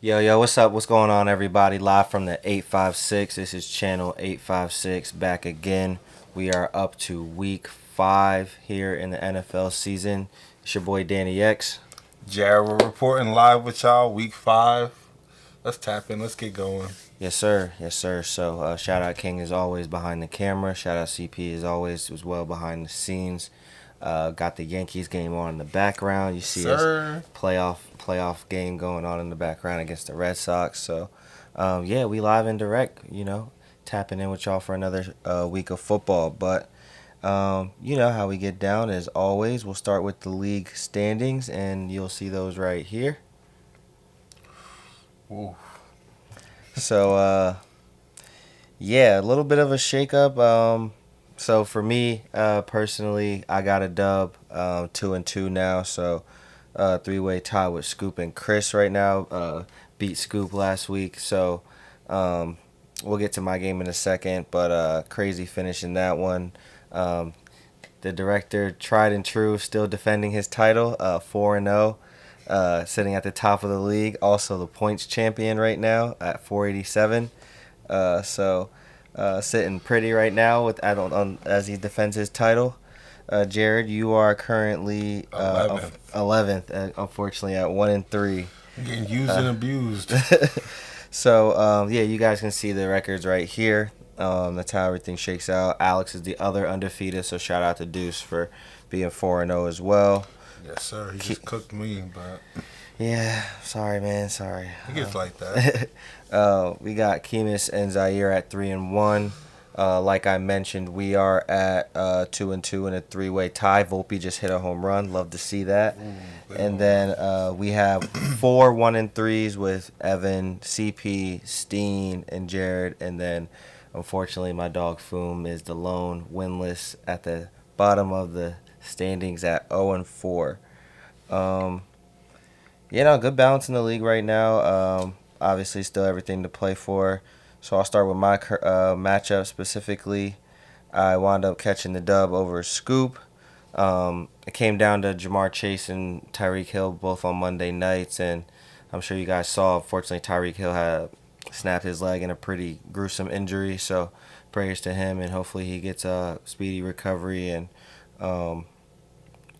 Yo, what's up? What's going on, everybody? Live from the 856. This is channel 856 back again. We are up to week 5 here in the NFL season. It's your boy Danny X. Jared, we're reporting live with y'all, week 5. Let's tap in. Let's get going. Yes, sir. Yes, sir. So, shout out King as always behind the camera. Shout out CP as always as well behind the scenes. Got the Yankees game on in the background. You see us Sir. playoff game going on in the background against the Red Sox. So, yeah, we live and direct. Tapping in with y'all for another week of football. But you know how we get down as always. We'll start with the league standings, and you'll see those right here. Ooh. So, yeah, a little bit of a shakeup. So for me, personally, I got a dub, 2-2 now. So, three-way tie with Scoop and Chris right now. Beat Scoop last week. So, we'll get to my game in a second. But crazy finish in that one. The director, tried and true, still defending his title, 4-0. Sitting at the top of the league. Also, the points champion right now at 487. Sitting pretty right now with as he defends his title. Jared, you are currently 11th, unfortunately at 1-3. Getting used and abused. So yeah, you guys can see the records right here. That's how everything shakes out. Alex is the other undefeated, so shout out to Deuce for being 4-0 as well. Yes, sir. He just cooked me, but Yeah, sorry, man. Sorry. it gets like that. We got Kemis and Zaire at 3-1. Like I mentioned, we are at 2-2 in a three-way tie. Volpe just hit a home run. Love to see that. Ooh, And then we have 4 1-3s with Evan, CP, Steen, and Jared. And then, unfortunately, my dog Foom is the lone winless at the bottom of the standings at 0-4. Good balance in the league right now. Obviously, still everything to play for. So I'll start with my matchup specifically. I wound up catching the dub over Scoop. It came down to Jamar Chase and Tyreek Hill both on Monday nights, and I'm sure you guys saw. Unfortunately, Tyreek Hill had snapped his leg in a pretty gruesome injury. So prayers to him, and hopefully he gets a speedy recovery and um,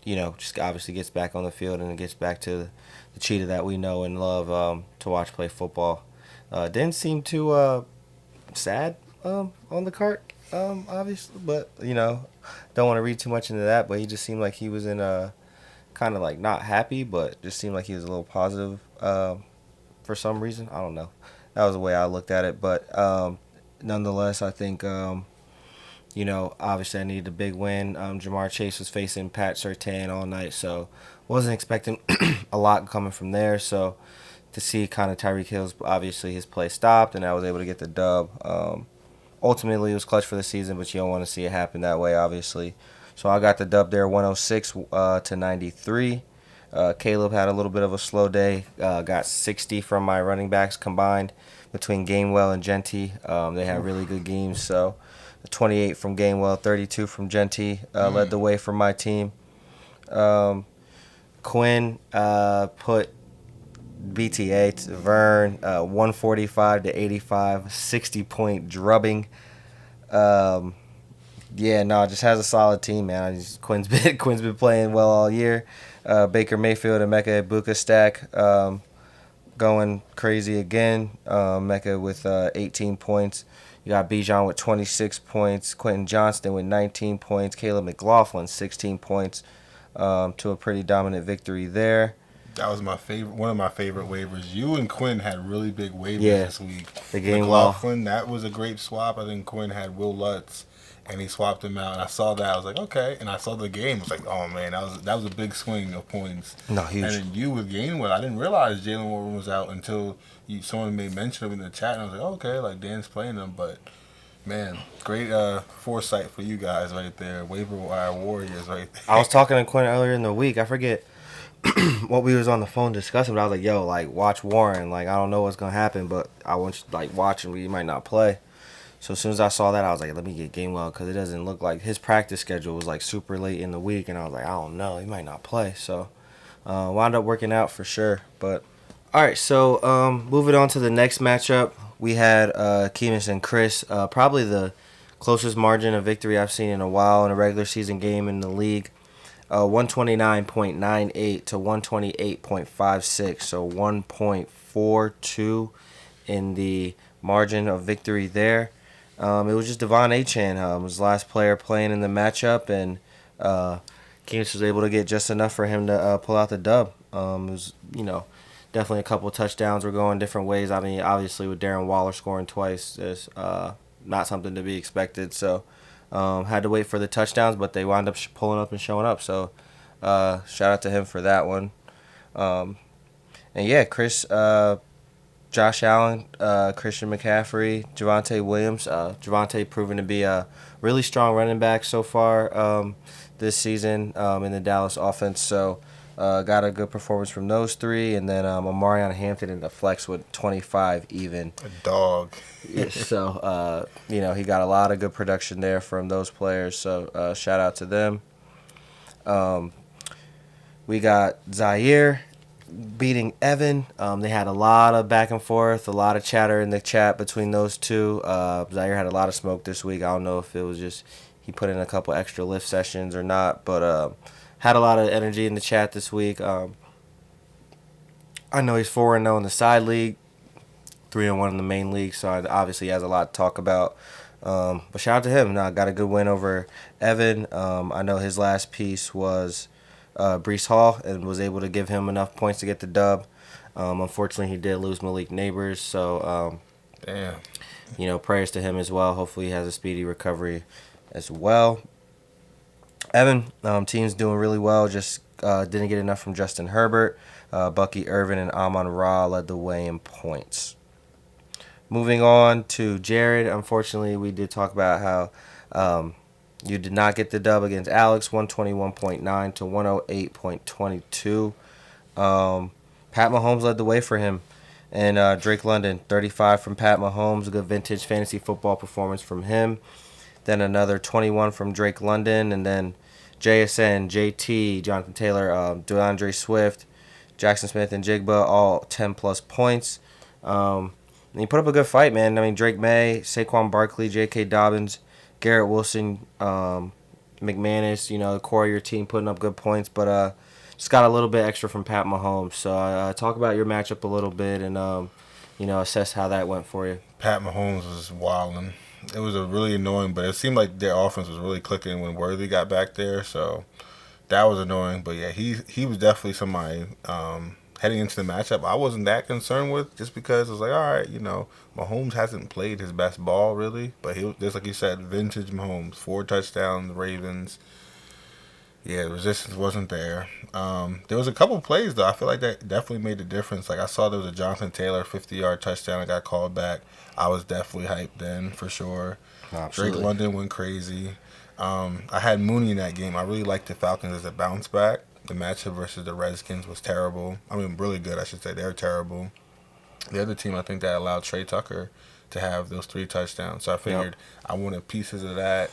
just obviously gets back on the field and gets back to the cheetah that we know and love to watch play football. Didn't seem too sad on the cart, obviously, but don't want to read too much into that. But he just seemed like he was in a kind of like not happy, but just seemed like he was a little positive for some reason. I don't know. That was the way I looked at it, but nonetheless, I think. Obviously I needed a big win. Jamar Chase was facing Pat Surtain all night, so wasn't expecting a lot coming from there. So to see kind of Tyreek Hill's, obviously his play stopped, and I was able to get the dub. Ultimately, it was clutch for the season, but you don't want to see it happen that way, obviously. So I got the dub there, 106 to 93. Caleb had a little bit of a slow day. Got 60 from my running backs combined between Gainwell and Genty. They had really good games, so 28 from Gainwell, 32 from Genty led the way for my team. Quinn put BTA to Vern, 145 to 85, 60-point drubbing. Just has a solid team, man. Quinn's been playing well all year. Baker Mayfield and Mecca Ibuka stack going crazy again. Mecca with 18 points. You got Bijan with 26 points, Quentin Johnston with 19 points, Caleb McLaughlin 16 points to a pretty dominant victory there. That was my favorite. One of my favorite waivers. You and Quinn had really big waivers this week. The game McLaughlin, that was a great swap. I think Quinn had Will Lutz, and he swapped him out. And I saw that. I was like, okay. And I saw the game. I was like, oh man, that was a big swing of points. No, huge. And then you with Gainwell, I didn't realize Jalen Warren was out until someone made mention of it in the chat, and I was like, okay, like Dan's playing him, but. Man, great foresight for you guys right there. Waiver wire warriors right there. I was talking to Quinn earlier in the week. I forget what we was on the phone discussing, but I was like, yo, like, watch Warren. Like, I don't know what's going to happen, but I want you to, like, watch him. He might not play. So as soon as I saw that, I was like, let me get Gainwell because it doesn't look like his practice schedule was, like, super late in the week. And I was like, I don't know. He might not play. So wound up working out for sure. But All right, so moving on to the next matchup, we had Keemus and Chris. Probably the closest margin of victory I've seen in a while in a regular season game in the league. 129.98 to 128.56, so 1.42 in the margin of victory there. It was just Devon Achan, was the last player playing in the matchup, and Keemus was able to get just enough for him to pull out the dub. It was, definitely a couple of touchdowns were going different ways. I mean, obviously with Darren Waller scoring twice is not something to be expected. So had to wait for the touchdowns, but they wound up pulling up and showing up. So shout out to him for that one. Um, and yeah, Chris, Josh Allen, Christian McCaffrey, Javonte Williams. Javonte proven to be a really strong running back so far this season in the Dallas offense. So got a good performance from those three. And then Amarion Hampton in the flex with 25 even. A dog. Yeah, so, he got a lot of good production there from those players. So shout out to them. We got Zaire beating Evan. They had a lot of back and forth, a lot of chatter in the chat between those two. Zaire had a lot of smoke this week. I don't know if it was just he put in a couple extra lift sessions or not, but had a lot of energy in the chat this week. I know he's 4-0 in the side league, 3-1 in the main league, so obviously he has a lot to talk about. But shout out to him. Now got a good win over Evan. I know his last piece was Brees Hall and was able to give him enough points to get the dub. Unfortunately, he did lose Malik Neighbors, so Damn. Prayers to him as well. Hopefully, he has a speedy recovery as well. Evan, team's doing really well. Just didn't get enough from Justin Herbert. Bucky Irvin and Amon Ra led the way in points. Moving on to Jared. Unfortunately, we did talk about how you did not get the dub against Alex, 121.9 to 108.22. Pat Mahomes led the way for him. And Drake London, 35 from Pat Mahomes, a good vintage fantasy football performance from him. Then another 21 from Drake London. And then JSN, JT, Jonathan Taylor, DeAndre Swift, Jackson Smith, and Jigba, all 10-plus points. And he put up a good fight, man. I mean, Drake May, Saquon Barkley, J.K. Dobbins, Garrett Wilson, McManus, the core of your team putting up good points, but just got a little bit extra from Pat Mahomes. So talk about your matchup a little bit and, assess how that went for you. Pat Mahomes was wilding. It was a really annoying, but it seemed like their offense was really clicking when Worthy got back there, so that was annoying. But yeah, he was definitely somebody heading into the matchup I wasn't that concerned with, just because it was like, all right, Mahomes hasn't played his best ball really, but he just like you said, vintage Mahomes, 4 touchdowns, Ravens. Yeah, the resistance wasn't there. There was a couple plays though. I feel like that definitely made a difference. Like I saw there was a Jonathan Taylor 50-yard touchdown that got called back. I was definitely hyped then for sure. Absolutely. Drake London went crazy. I had Mooney in that game. I really liked the Falcons as a bounce back. The matchup versus the Redskins was terrible. I mean, really good, I should say. They were terrible. The other team, I think, that allowed Trey Tucker to have those 3 touchdowns. So I figured I wanted pieces of that.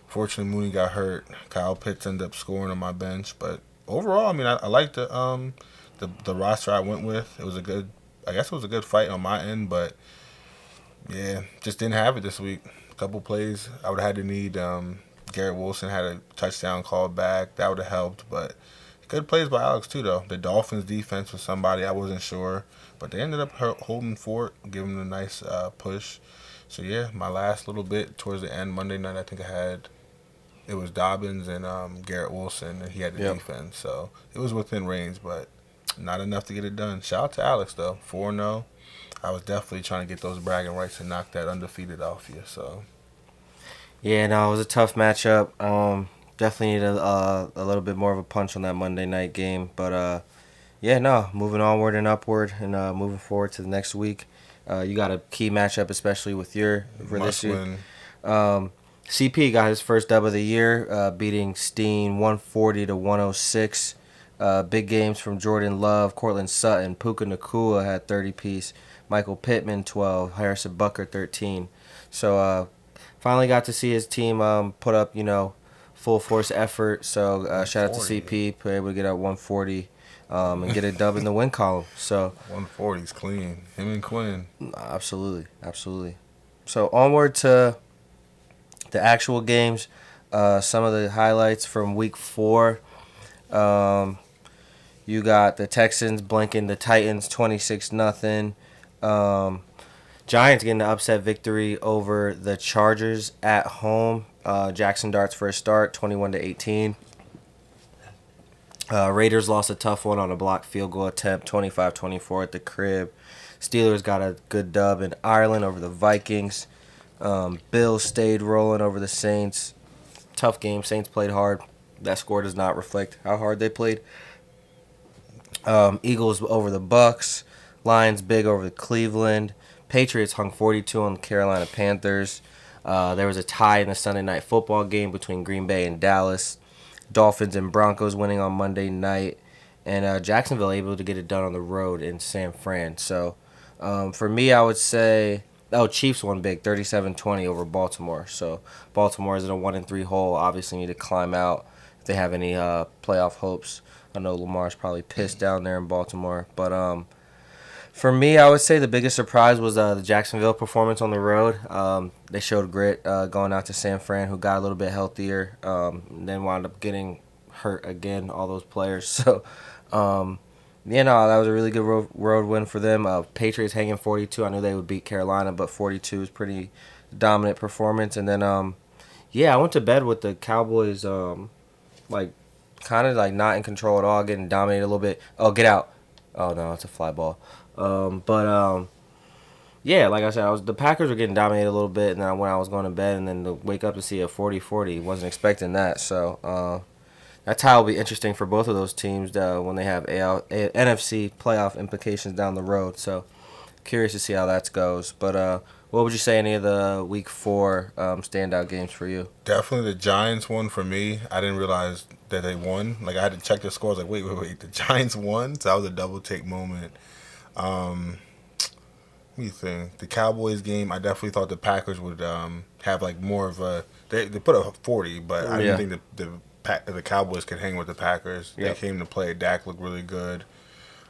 Fortunately, Mooney got hurt. Kyle Pitts ended up scoring on my bench. But overall, I mean, I liked the roster I went with. It was I guess it was a good fight on my end, but yeah, just didn't have it this week. A couple plays I would have had to need. Garrett Wilson had a touchdown called back. That would have helped, but good plays by Alex too, though. The Dolphins' defense was somebody I wasn't sure, but they ended up holding fort, giving them a nice push. So yeah, my last little bit towards the end Monday night, I think it was Dobbins and Garrett Wilson, and he had the defense. So it was within range, but not enough to get it done. Shout out to Alex though, 4-0. I was definitely trying to get those bragging rights and knock that undefeated off you. So Yeah, no, it was a tough matchup. Definitely needed a little bit more of a punch on that Monday night game. But, moving onward and upward and moving forward to the next week. You got a key matchup, especially with for this year. CP got his first dub of the year, beating Steen 140 to 106. Big games from Jordan Love, Cortland Sutton, Puka Nakua had 30 piece, Michael Pittman 12, Harrison Bucker 13. So finally got to see his team put up full force effort. So shout out to CP, able to get up 140 and get a dub in the win column. So 140's clean. Him and Quinn. absolutely, absolutely. So onward to the actual games. Some of the highlights from week 4. Um, you got the Texans blanking the Titans 26-0. Giants getting the upset victory over the Chargers at home. Jackson Dart's first start, 21-18. Raiders lost a tough one on a blocked field goal attempt, 25-24 at the crib. Steelers got a good dub in Ireland over the Vikings. Bills stayed rolling over the Saints. Tough game. Saints played hard. That score does not reflect how hard they played. Eagles over the Bucks. Lions big over the Cleveland. Patriots hung 42 on the Carolina Panthers. There was a tie in the Sunday night football game between Green Bay and Dallas. Dolphins and Broncos winning on Monday night. And Jacksonville able to get it done on the road in San Fran. So for me, I would say, Chiefs won big, 37-20 over Baltimore. So Baltimore is in a 1-3 hole. Obviously need to climb out if they have any playoff hopes. I know Lamar's probably pissed down there in Baltimore. But for me, I would say the biggest surprise was the Jacksonville performance on the road. They showed grit going out to San Fran, who got a little bit healthier, and then wound up getting hurt again, all those players. So, that was a really good road win for them. Patriots hanging 42. I knew they would beat Carolina, but 42 is pretty dominant performance. And then, I went to bed with the Cowboys, kind of like not in control at all, getting dominated a little bit. Oh, get out. Oh, no, it's a fly ball. Like I said, the Packers were getting dominated a little bit, and then when I was going to bed, and then to wake up to see a 40-40, wasn't expecting that. So that's how it'll be interesting for both of those teams when they have NFC playoff implications down the road. So curious to see how that goes. But what would you say any of the Week 4 standout games for you? Definitely the Giants won for me. I didn't realize that they won. Like, I had to check the scores. Like, wait. The Giants won? So that was a double take moment. Let me think. The Cowboys game, I definitely thought the Packers would have like more of a. They put a 40, but I didn't think the Cowboys could hang with the Packers. Yep. They came to play. Dak looked really good.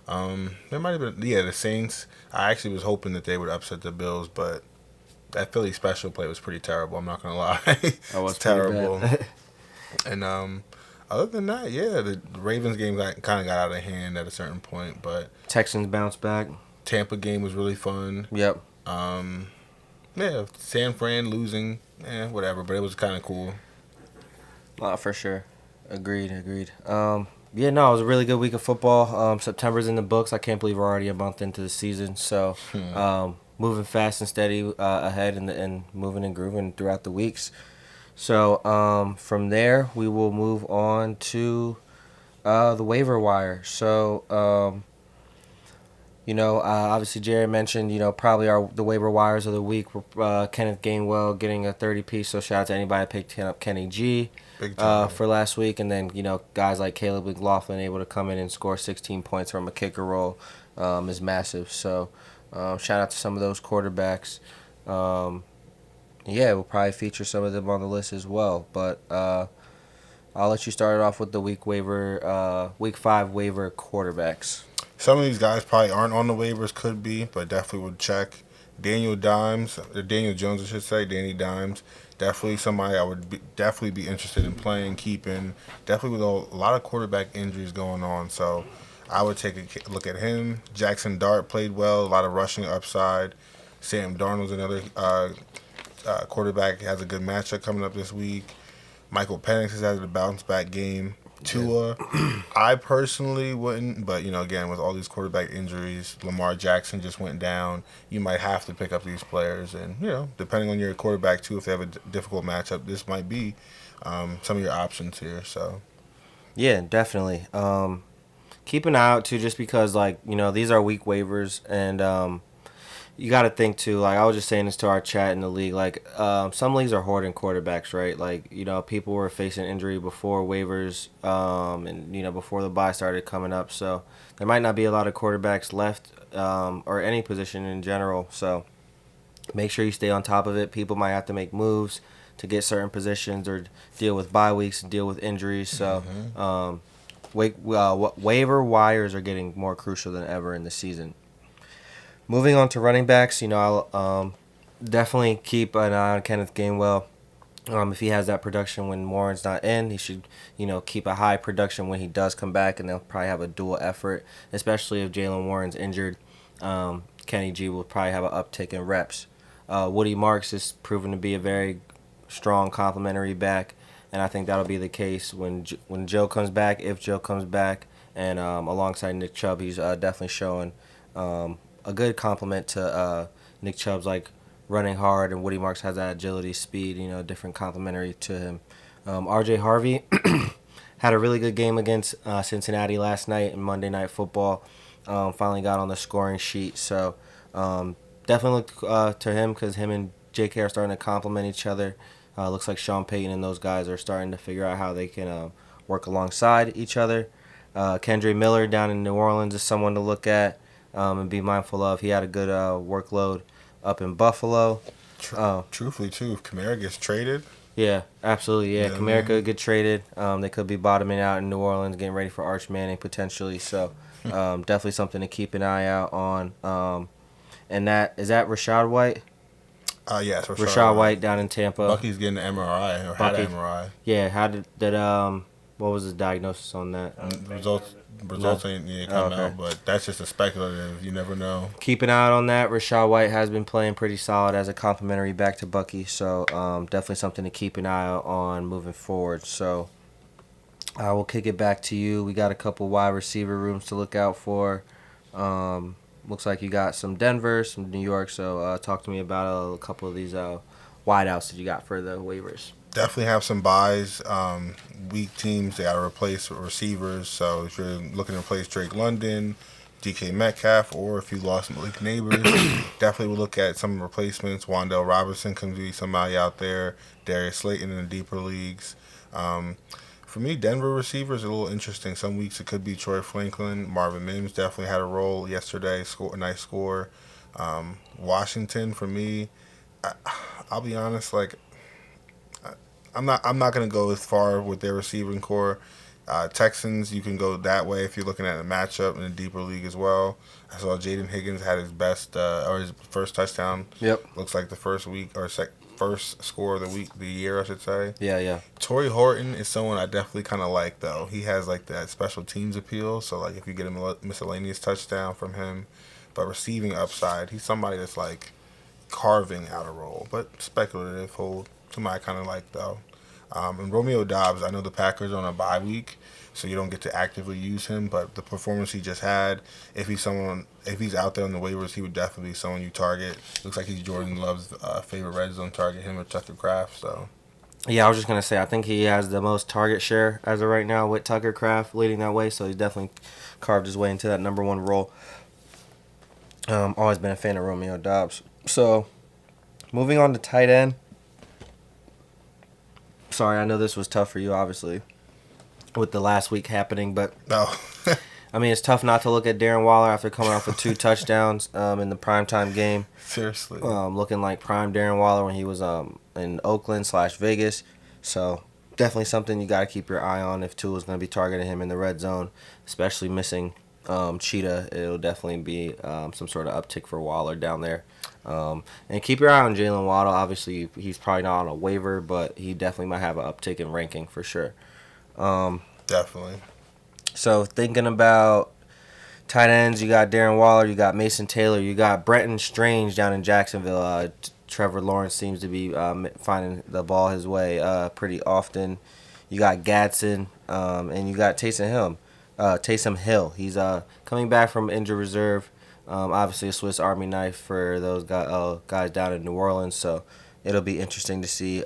There might have been the Saints. I actually was hoping that they would upset the Bills, but that Philly special play was pretty terrible. I'm not gonna lie. It was terrible. And other than that, the Ravens game kind of got out of hand at a certain point, but Texans bounced back. Tampa game was really fun. Yep. San Fran losing, whatever, but it was kind of cool. For sure. Agreed. It was a really good week of football. September's in the books. I can't believe we're already a month into the season. So, moving fast and steady ahead and moving and grooving throughout the weeks. So, from there, we will move on to the waiver wire. So, obviously Jared mentioned, probably the waiver wires of the week were Kenneth Gainwell getting a 30-piece. So shout out to anybody that picked up Kenny G for last week. And then, guys like Caleb McLaughlin able to come in and score 16 points from a kicker role is massive. So shout out to some of those quarterbacks. We'll probably feature some of them on the list as well. But I'll let you start it off with the week 5 waiver quarterbacks. Some of these guys probably aren't on the waivers, could be, but definitely would check. Daniel Jones, I should say, Danny Dimes, definitely somebody I would definitely be interested in playing, keeping. Definitely with a lot of quarterback injuries going on, so I would take a look at him. Jackson Dart played well, a lot of rushing upside. Sam Darnold's another quarterback, has a good matchup coming up this week. Michael Penix has had a bounce back game. Tua, I personally wouldn't, but again, with all these quarterback injuries, Lamar Jackson just went down. You might have to pick up these players, and depending on your quarterback too, if they have a difficult matchup, this might be some of your options here. So, yeah, definitely. Keep an eye out too, just because these are weak waivers, and you got to think too. Like I was just saying this to our chat in the league. Like some leagues are hoarding quarterbacks, right? Like people were facing injury before waivers, and before the bye started coming up. So there might not be a lot of quarterbacks left, or any position in general. So make sure you stay on top of it. People might have to make moves to get certain positions or deal with bye weeks and deal with injuries. So waiver wires are getting more crucial than ever in the season. Moving on to running backs, I'll definitely keep an eye on Kenneth Gainwell. If he has that production when Warren's not in, he should, keep a high production when he does come back, and they'll probably have a dual effort, especially if Jalen Warren's injured. Kenny G will probably have an uptick in reps. Woody Marks is proven to be a very strong complementary back, and I think that'll be the case when Joe comes back, if Joe comes back, and alongside Nick Chubb, he's definitely showing a good complement to Nick Chubb's like running hard, and Woody Marks has that agility, speed, different complementary to him. R.J. Harvey had a really good game against Cincinnati last night in Monday Night Football. Finally got on the scoring sheet, so definitely look to him because him and J.K. are starting to complement each other. Looks like Sean Payton and those guys are starting to figure out how they can work alongside each other. Kendre Miller down in New Orleans is someone to look at and be mindful of. He had a good workload up in Buffalo. Truthfully, too, if Kamara gets traded. Yeah, absolutely. Yeah, Yeah, Kamara man. could get traded. They could be bottoming out in New Orleans, getting ready for Arch Manning potentially. So definitely something to keep an eye out on. And that Rashad White? Yes, Rashad White down in Tampa. Bucky's getting an MRI or had Bucky. an MRI. Yeah, how did that? What was the diagnosis on that? Results ain't coming out, but that's just a speculative. You never know. Keep an eye out on that. Rashad White has been playing pretty solid as a complimentary back to Bucky, so definitely something to keep an eye out on moving forward. So I will kick it back to you. We got a couple wide receiver rooms to look out for. Looks like you got some Denver, some New York. So talk to me about a couple of these wideouts that you got for the waivers. Definitely have some buys. Weak teams, they got to replace receivers. So if you're looking to replace Drake London, DK Metcalf, or if you lost Malik Neighbors, definitely will look at some replacements. Wan'Dale Robinson can be somebody out there. Darius Slayton in the deeper leagues. For me, Denver receivers are a little interesting. Some weeks it could be Troy Franklin. Marvin Mims definitely had a role yesterday. A nice score. Washington for me, I'll be honest. I'm not gonna go as far with their receiving core. Texans, you can go that way if you're looking at a matchup in a deeper league as well. I saw Jaden Higgins had his best or his first touchdown. Yep. Looks like the first week or first score of the year, I should say. Yeah. Torrey Horton is someone I definitely kind of like though. He has like that special teams appeal. So like if you get a miscellaneous touchdown from him, but receiving upside, he's somebody that's like carving out a role, but speculative hold. Somebody I kind of like though. And Romeo Doubs, I know the Packers are on a bye week, so you don't get to actively use him. But the performance he just had, if he's out there on the waivers, he would definitely be someone you target. Looks like he's Jordan Love's favorite red zone target, him or Tucker Kraft. So Yeah, I was just gonna say I think he has the most target share as of right now with Tucker Kraft leading that way, so he's definitely carved his way into that number one role. Always been a fan of Romeo Doubs. So moving on to tight end. Sorry, I know this was tough for you, obviously, with the last week happening, but no. I mean, it's tough not to look at Darren Waller after coming off with 2 touchdowns in the primetime game. Seriously. Looking like prime Darren Waller when he was in Oakland/Vegas. So definitely something you got to keep your eye on if Tua is going to be targeting him in the red zone, especially missing Cheetah. It'll definitely be some sort of uptick for Waller down there. And keep your eye on Jalen Waddle. Obviously, he's probably not on a waiver, but he definitely might have an uptick in ranking for sure. Definitely. So thinking about tight ends, you got Darren Waller, you got Mason Taylor, you got Brenton Strange down in Jacksonville. Trevor Lawrence seems to be finding the ball his way pretty often. You got Gadsden, and you got Taysom Hill. He's coming back from injured reserve. Obviously, a Swiss Army knife for those guys down in New Orleans. So it'll be interesting to see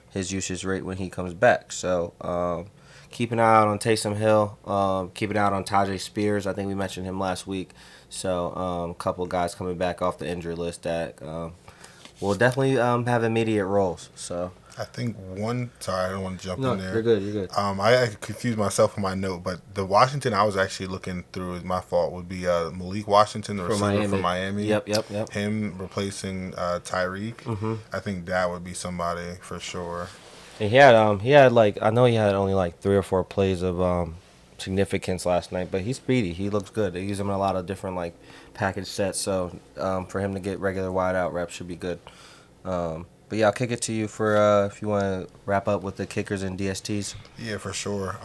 his usage rate when he comes back. So keep an eye out on Taysom Hill. Keep an eye out on Tajay Spears. I think we mentioned him last week. So a couple of guys coming back off the injury list that will definitely have immediate roles. So I think sorry, I don't want to jump in there. You're good. I confused myself on my note, but the Washington I was actually looking through, is my fault, would be Malik Washington, the receiver from Miami. Yep. Him replacing Tyreek. Mm-hmm. I think that would be somebody for sure. And he had like I know he had only like 3 or 4 plays of significance last night. But he's speedy. He looks good. They use him in a lot of different like package sets. So for him to get regular wideout reps should be good. But yeah, I'll kick it to you for if you want to wrap up with the kickers and DSTs. Yeah, for sure.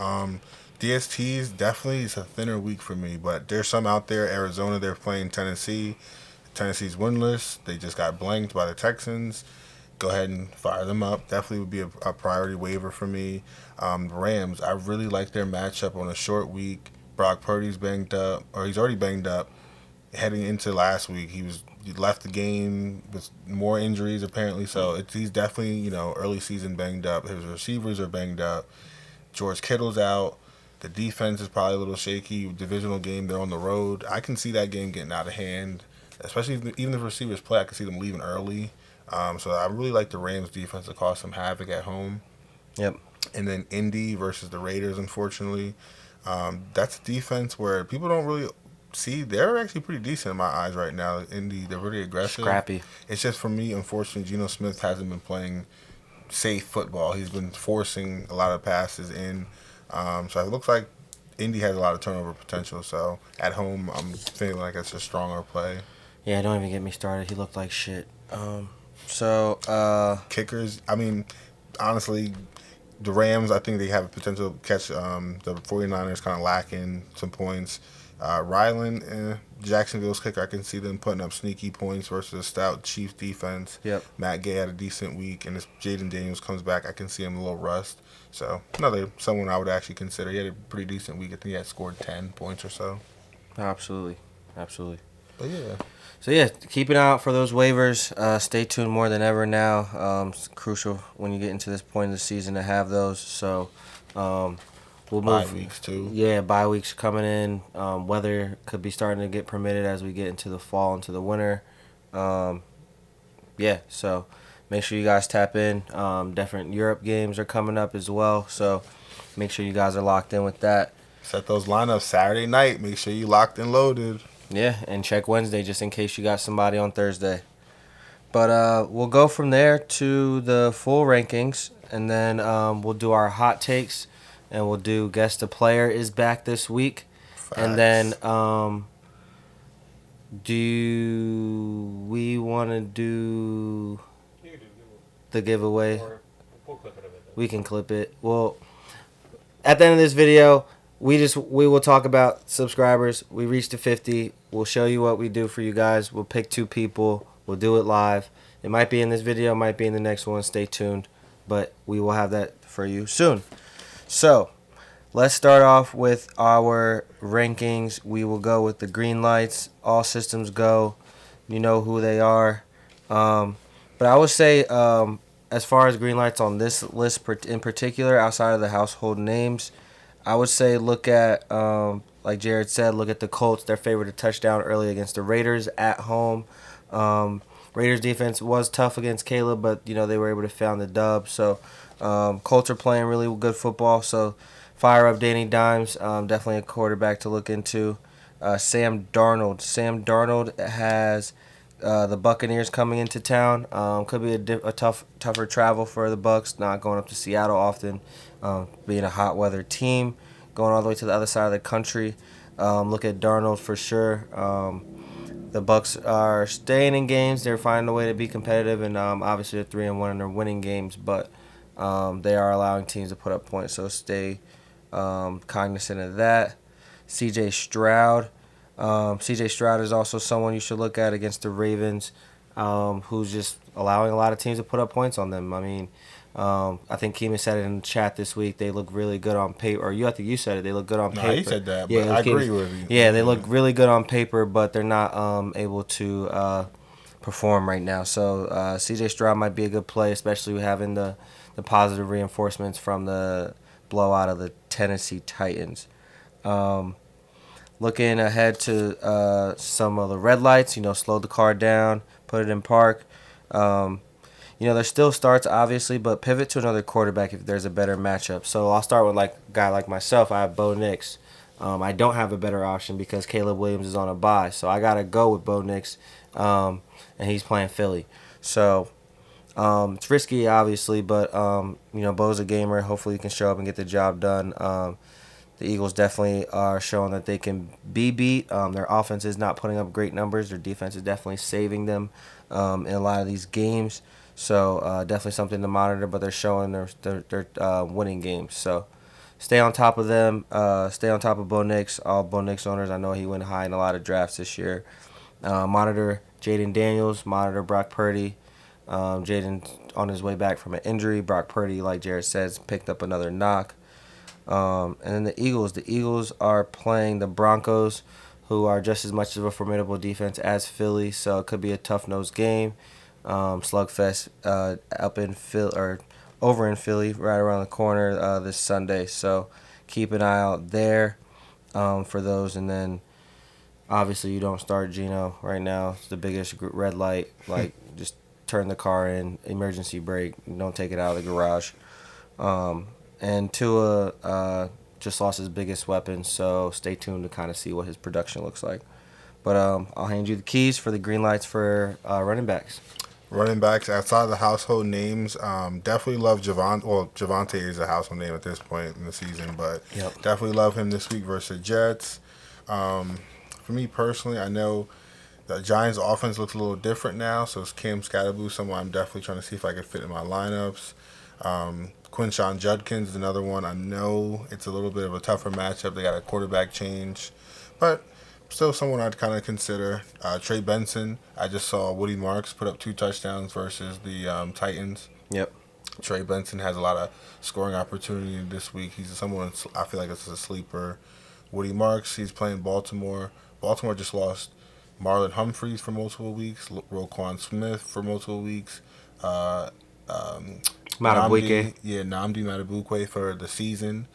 DSTs definitely is a thinner week for me, but there's some out there. Arizona, they're playing Tennessee. Tennessee's winless. They just got blanked by the Texans. Go ahead and fire them up. Definitely would be a priority waiver for me. Rams, I really like their matchup on a short week. Brock Purdy's banged up, or he's already banged up. Heading into last week, he left the game with more injuries apparently. So he's definitely early season banged up. His receivers are banged up. George Kittle's out. The defense is probably a little shaky. Divisional game, they're on the road. I can see that game getting out of hand, especially even if receivers play. I can see them leaving early. So I really like the Rams defense to cause some havoc at home. Yep. And then Indy versus the Raiders, unfortunately. That's a defense where people don't really see. They're actually pretty decent in my eyes right now. Indy, they're pretty aggressive. Scrappy. It's just for me, unfortunately, Geno Smith hasn't been playing safe football. He's been forcing a lot of passes in. So it looks like Indy has a lot of turnover potential. So at home, I'm feeling like it's a stronger play. Yeah, don't even get me started. He looked like shit. Kickers, I mean, honestly, the Rams, I think they have a potential to catch the 49ers kind of lacking some points. Ryland, Jacksonville's kicker, I can see them putting up sneaky points versus a stout Chiefs defense. Yep. Matt Gay had a decent week, and if Jaden Daniels comes back, I can see him a little rust. So someone I would actually consider. He had a pretty decent week. I think he had scored 10 points or so. Absolutely. But yeah. So yeah, keep an eye out for those waivers. Stay tuned more than ever now. It's crucial when you get into this point of the season to have those. So we'll move. Bye weeks too. Yeah, bye weeks coming in. Weather could be starting to get permitted as we get into the fall, into the winter. Yeah, so make sure you guys tap in. Different Europe games are coming up as well. So make sure you guys are locked in with that. Set those lineups Saturday night. Make sure you locked and loaded. Yeah, and check Wednesday just in case you got somebody on Thursday. But we'll go from there to the full rankings, and then we'll do our hot takes, and we'll do guess the player is back this week. Facts. And then do we want to do the giveaway? We'll clip it a bit. We can clip it. Well, at the end of this video, we will talk about subscribers. We reached to 50. We'll show you what we do for you guys. We'll pick 2 people. We'll do it live. It might be in this video, might be in the next one. Stay tuned. But we will have that for you soon. So, let's start off with our rankings. We will go with the green lights. All systems go. You know who they are. But I would say, as far as green lights on this list in particular, outside of the household names, I would say look at, like Jared said, look at the Colts. They're favored to touchdown early against the Raiders at home. Raiders defense was tough against Caleb, but they were able to found the dub. So Colts are playing really good football. So fire up Danny Dimes. Definitely a quarterback to look into. Sam Darnold. Sam Darnold has the Buccaneers coming into town. Could be a tougher travel for the Bucs. Not going up to Seattle often. Being a hot weather team, going all the way to the other side of the country. Look at Darnold for sure. The Bucs are staying in games. They're finding a way to be competitive, and obviously they're 3-1 and they're winning games. But they are allowing teams to put up points, so stay cognizant of that. C.J. Stroud. C.J. Stroud is also someone you should look at against the Ravens, who's just allowing a lot of teams to put up points on them. I mean, I think Keeman said it in the chat this week. They look really good on paper. Or I think you said it. They look good on paper. No, he said that, but I agree with you. Yeah, they look really good on paper, but they're not able to perform right now. So C.J. Stroud might be a good play, especially having the positive reinforcements from the blowout of the Tennessee Titans. Looking ahead to some of the red lights, slow the car down, put it in park. There's still starts, obviously, but pivot to another quarterback if there's a better matchup. So I'll start with a guy like myself. I have Bo Nix. I don't have a better option because Caleb Williams is on a bye. So I got to go with Bo Nix, and he's playing Philly. So it's risky, obviously, but, Bo's a gamer. Hopefully he can show up and get the job done. The Eagles definitely are showing that they can be beat. Their offense is not putting up great numbers. Their defense is definitely saving them in a lot of these games. So definitely something to monitor. But they're showing they're winning games. So stay on top of them. Stay on top of Bo Nix. All Bo Nix owners, I know he went high in a lot of drafts this year. Monitor Jaden Daniels. Monitor Brock Purdy. Jaden on his way back from an injury. Brock Purdy, like Jared says, picked up another knock. And then the Eagles. The Eagles are playing the Broncos, who are just as much of a formidable defense as Philly. So it could be a tough nosed game. Slugfest up in Philly or over in Philly, right around the corner this Sunday. So keep an eye out there for those. And then obviously you don't start Geno right now. It's the biggest red light. Like just turn the car in, emergency brake. Don't take it out of the garage. And Tua just lost his biggest weapon, so stay tuned to kind of see what his production looks like. But I'll hand you the keys for the green lights for running backs. Running backs outside of the household names, definitely love Javon. Well, Javante is a household name at this point in the season, but Yep. definitely love him this week versus the Jets. For me personally, I know the Giants' offense looks a little different now, so it's Cam Scatterboo, someone I'm definitely trying to see if I can fit in my lineups. Quinshawn Judkins is another one. I know it's a little bit of a tougher matchup. They got a quarterback change, but still someone I'd kind of consider. Trey Benson. I just saw Woody Marks put up 2 touchdowns versus the Titans. Yep. Trey Benson has a lot of scoring opportunity this week. He's someone I feel like it's a sleeper. Woody Marks. He's playing Baltimore. Baltimore just lost Marlon Humphreys for multiple weeks. Roquan Smith for multiple weeks. Uh, um, Matabuike. Namdi Matabukwe for the season.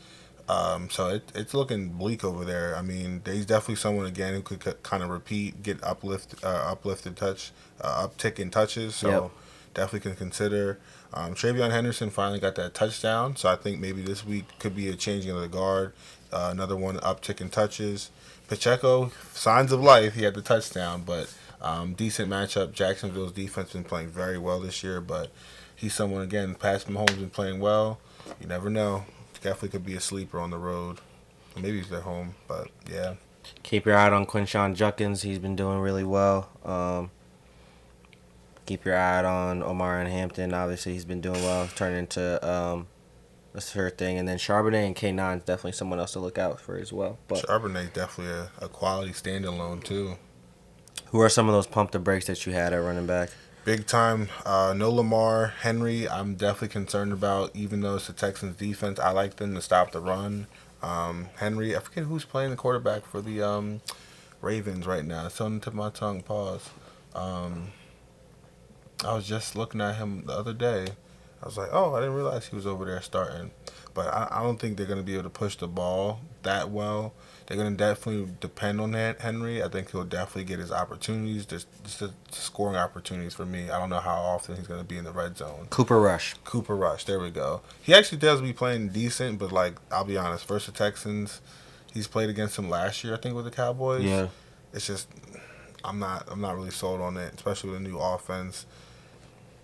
So it's looking bleak over there. I mean, he's definitely someone again who could kind of repeat, get uplifted uptick in touches. So Yep. definitely can consider. Travion Henderson finally got that touchdown, so I think maybe this week could be a changing of the guard. Another one uptick in touches. Pacheco, signs of life. He had the touchdown, but decent matchup. Jacksonville's defense been playing very well this year, but he's someone again. Patrick Mahomes been playing well. You never know. Definitely could be a sleeper on the road. Maybe he's at home, but yeah. Keep your eye on Quinshawn Judkins. He's been doing really well. Keep your eye on Omar and Hampton. Obviously, he's been doing well. Turning into a sure thing. And then Charbonnet and K9 is definitely someone else to look out for as well. But Charbonnet's definitely a quality standalone too. who are some of those pump the brakes that you had at running back? Big time. No Lamar. Henry, I'm definitely concerned about, even though it's the Texans defense. I like them to stop the run. Henry, I forget who's playing the quarterback for the Ravens right now. It's on the tip of my tongue. Pause. I was just looking at him the other day. I was like, oh, I didn't realize he was over there starting. But I don't think they're going to be able to push the ball that well. They're going to definitely depend on that Henry. I think he'll definitely get his opportunities, just the scoring opportunities for me. I don't know how often he's going to be in the red zone. Cooper Rush. Cooper Rush, there we go. He actually does be playing decent, but like I'll be honest, versus the Texans, he's played against them last year, I think, with the Cowboys. Yeah. It's just I'm not really sold on it, especially with a new offense.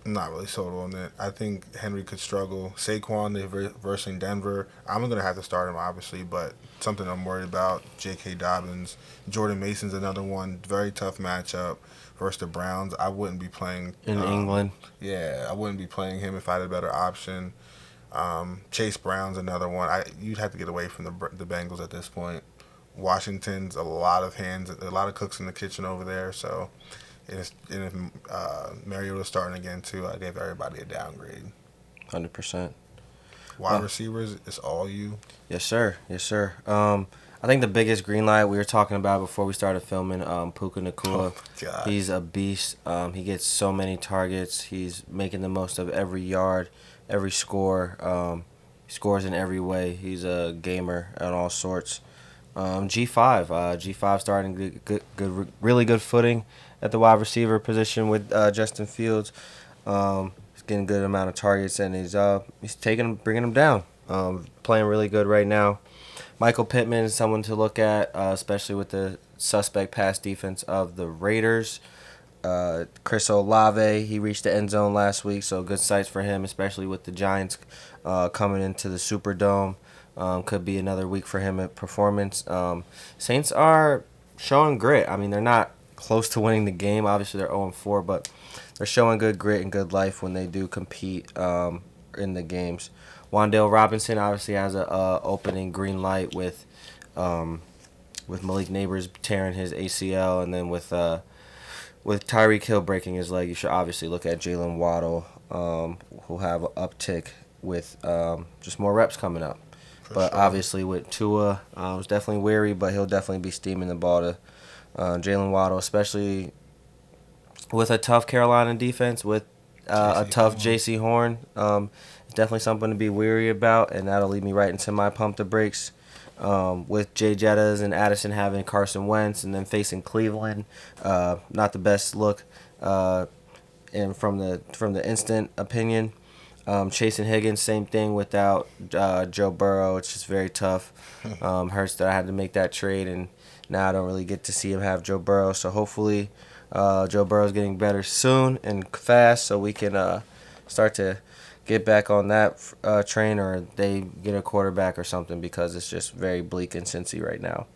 I'm not really sold on it. I think Henry could struggle. Saquon, they're versing Denver. I'm going to have to start him, obviously, but something I'm worried about. J.K. Dobbins. Jordan Mason's another one. Very tough matchup versus the Browns. I wouldn't be playing. In England. Yeah, I wouldn't be playing him if I had a better option. Chase Brown's another one. You'd have to get away from the Bengals at this point. Washington's a lot of hands, a lot of cooks in the kitchen over there, so... And if Mariota's starting again, too, I gave everybody a downgrade. 100%. Wide receivers, it's all you. Yes, sir. Yes, sir. I think the biggest green light we were talking about before we started filming, Puka Nacua. Oh, God. He's a beast. He gets so many targets. He's making the most of every yard, every score. He scores in every way. He's a gamer at all sorts. G5 starting really good footing at the wide receiver position with Justin Fields. He's getting a good amount of targets, and he's bringing them down. Playing really good right now. Michael Pittman is someone to look at, especially with the suspect pass defense of the Raiders. Chris Olave, he reached the end zone last week, so good sights for him, especially with the Giants coming into the Superdome. Could be another week for him at performance. Saints are showing grit. I mean, they're not close to winning the game. Obviously, they're 0-4, but they're showing good grit and good life when they do compete in the games. Wan'Dale Robinson obviously has a opening green light with Malik Neighbors tearing his ACL, and then with Tyreek Hill breaking his leg. You should obviously look at Jalen Waddle, who'll have an uptick with just more reps coming up. But sure. obviously with Tua, I was definitely weary, but he'll definitely be steaming the ball to Jalen Waddle, especially with a tough Carolina defense, with a tough Horn. J.C. Horn. It's definitely something to be weary about, and that'll lead me right into my pump the brakes. With Jay Jettas and Addison having Carson Wentz and then facing Cleveland, not the best look. And from the instant opinion, Chase and Higgins, same thing without Joe Burrow. It's just very tough. Hurts that I had to make that trade, and now I don't really get to see him have Joe Burrow. So hopefully, Joe Burrow's getting better soon and fast, so we can start to get back on that train, or they get a quarterback or something, because it's just very bleak in Cincy right now.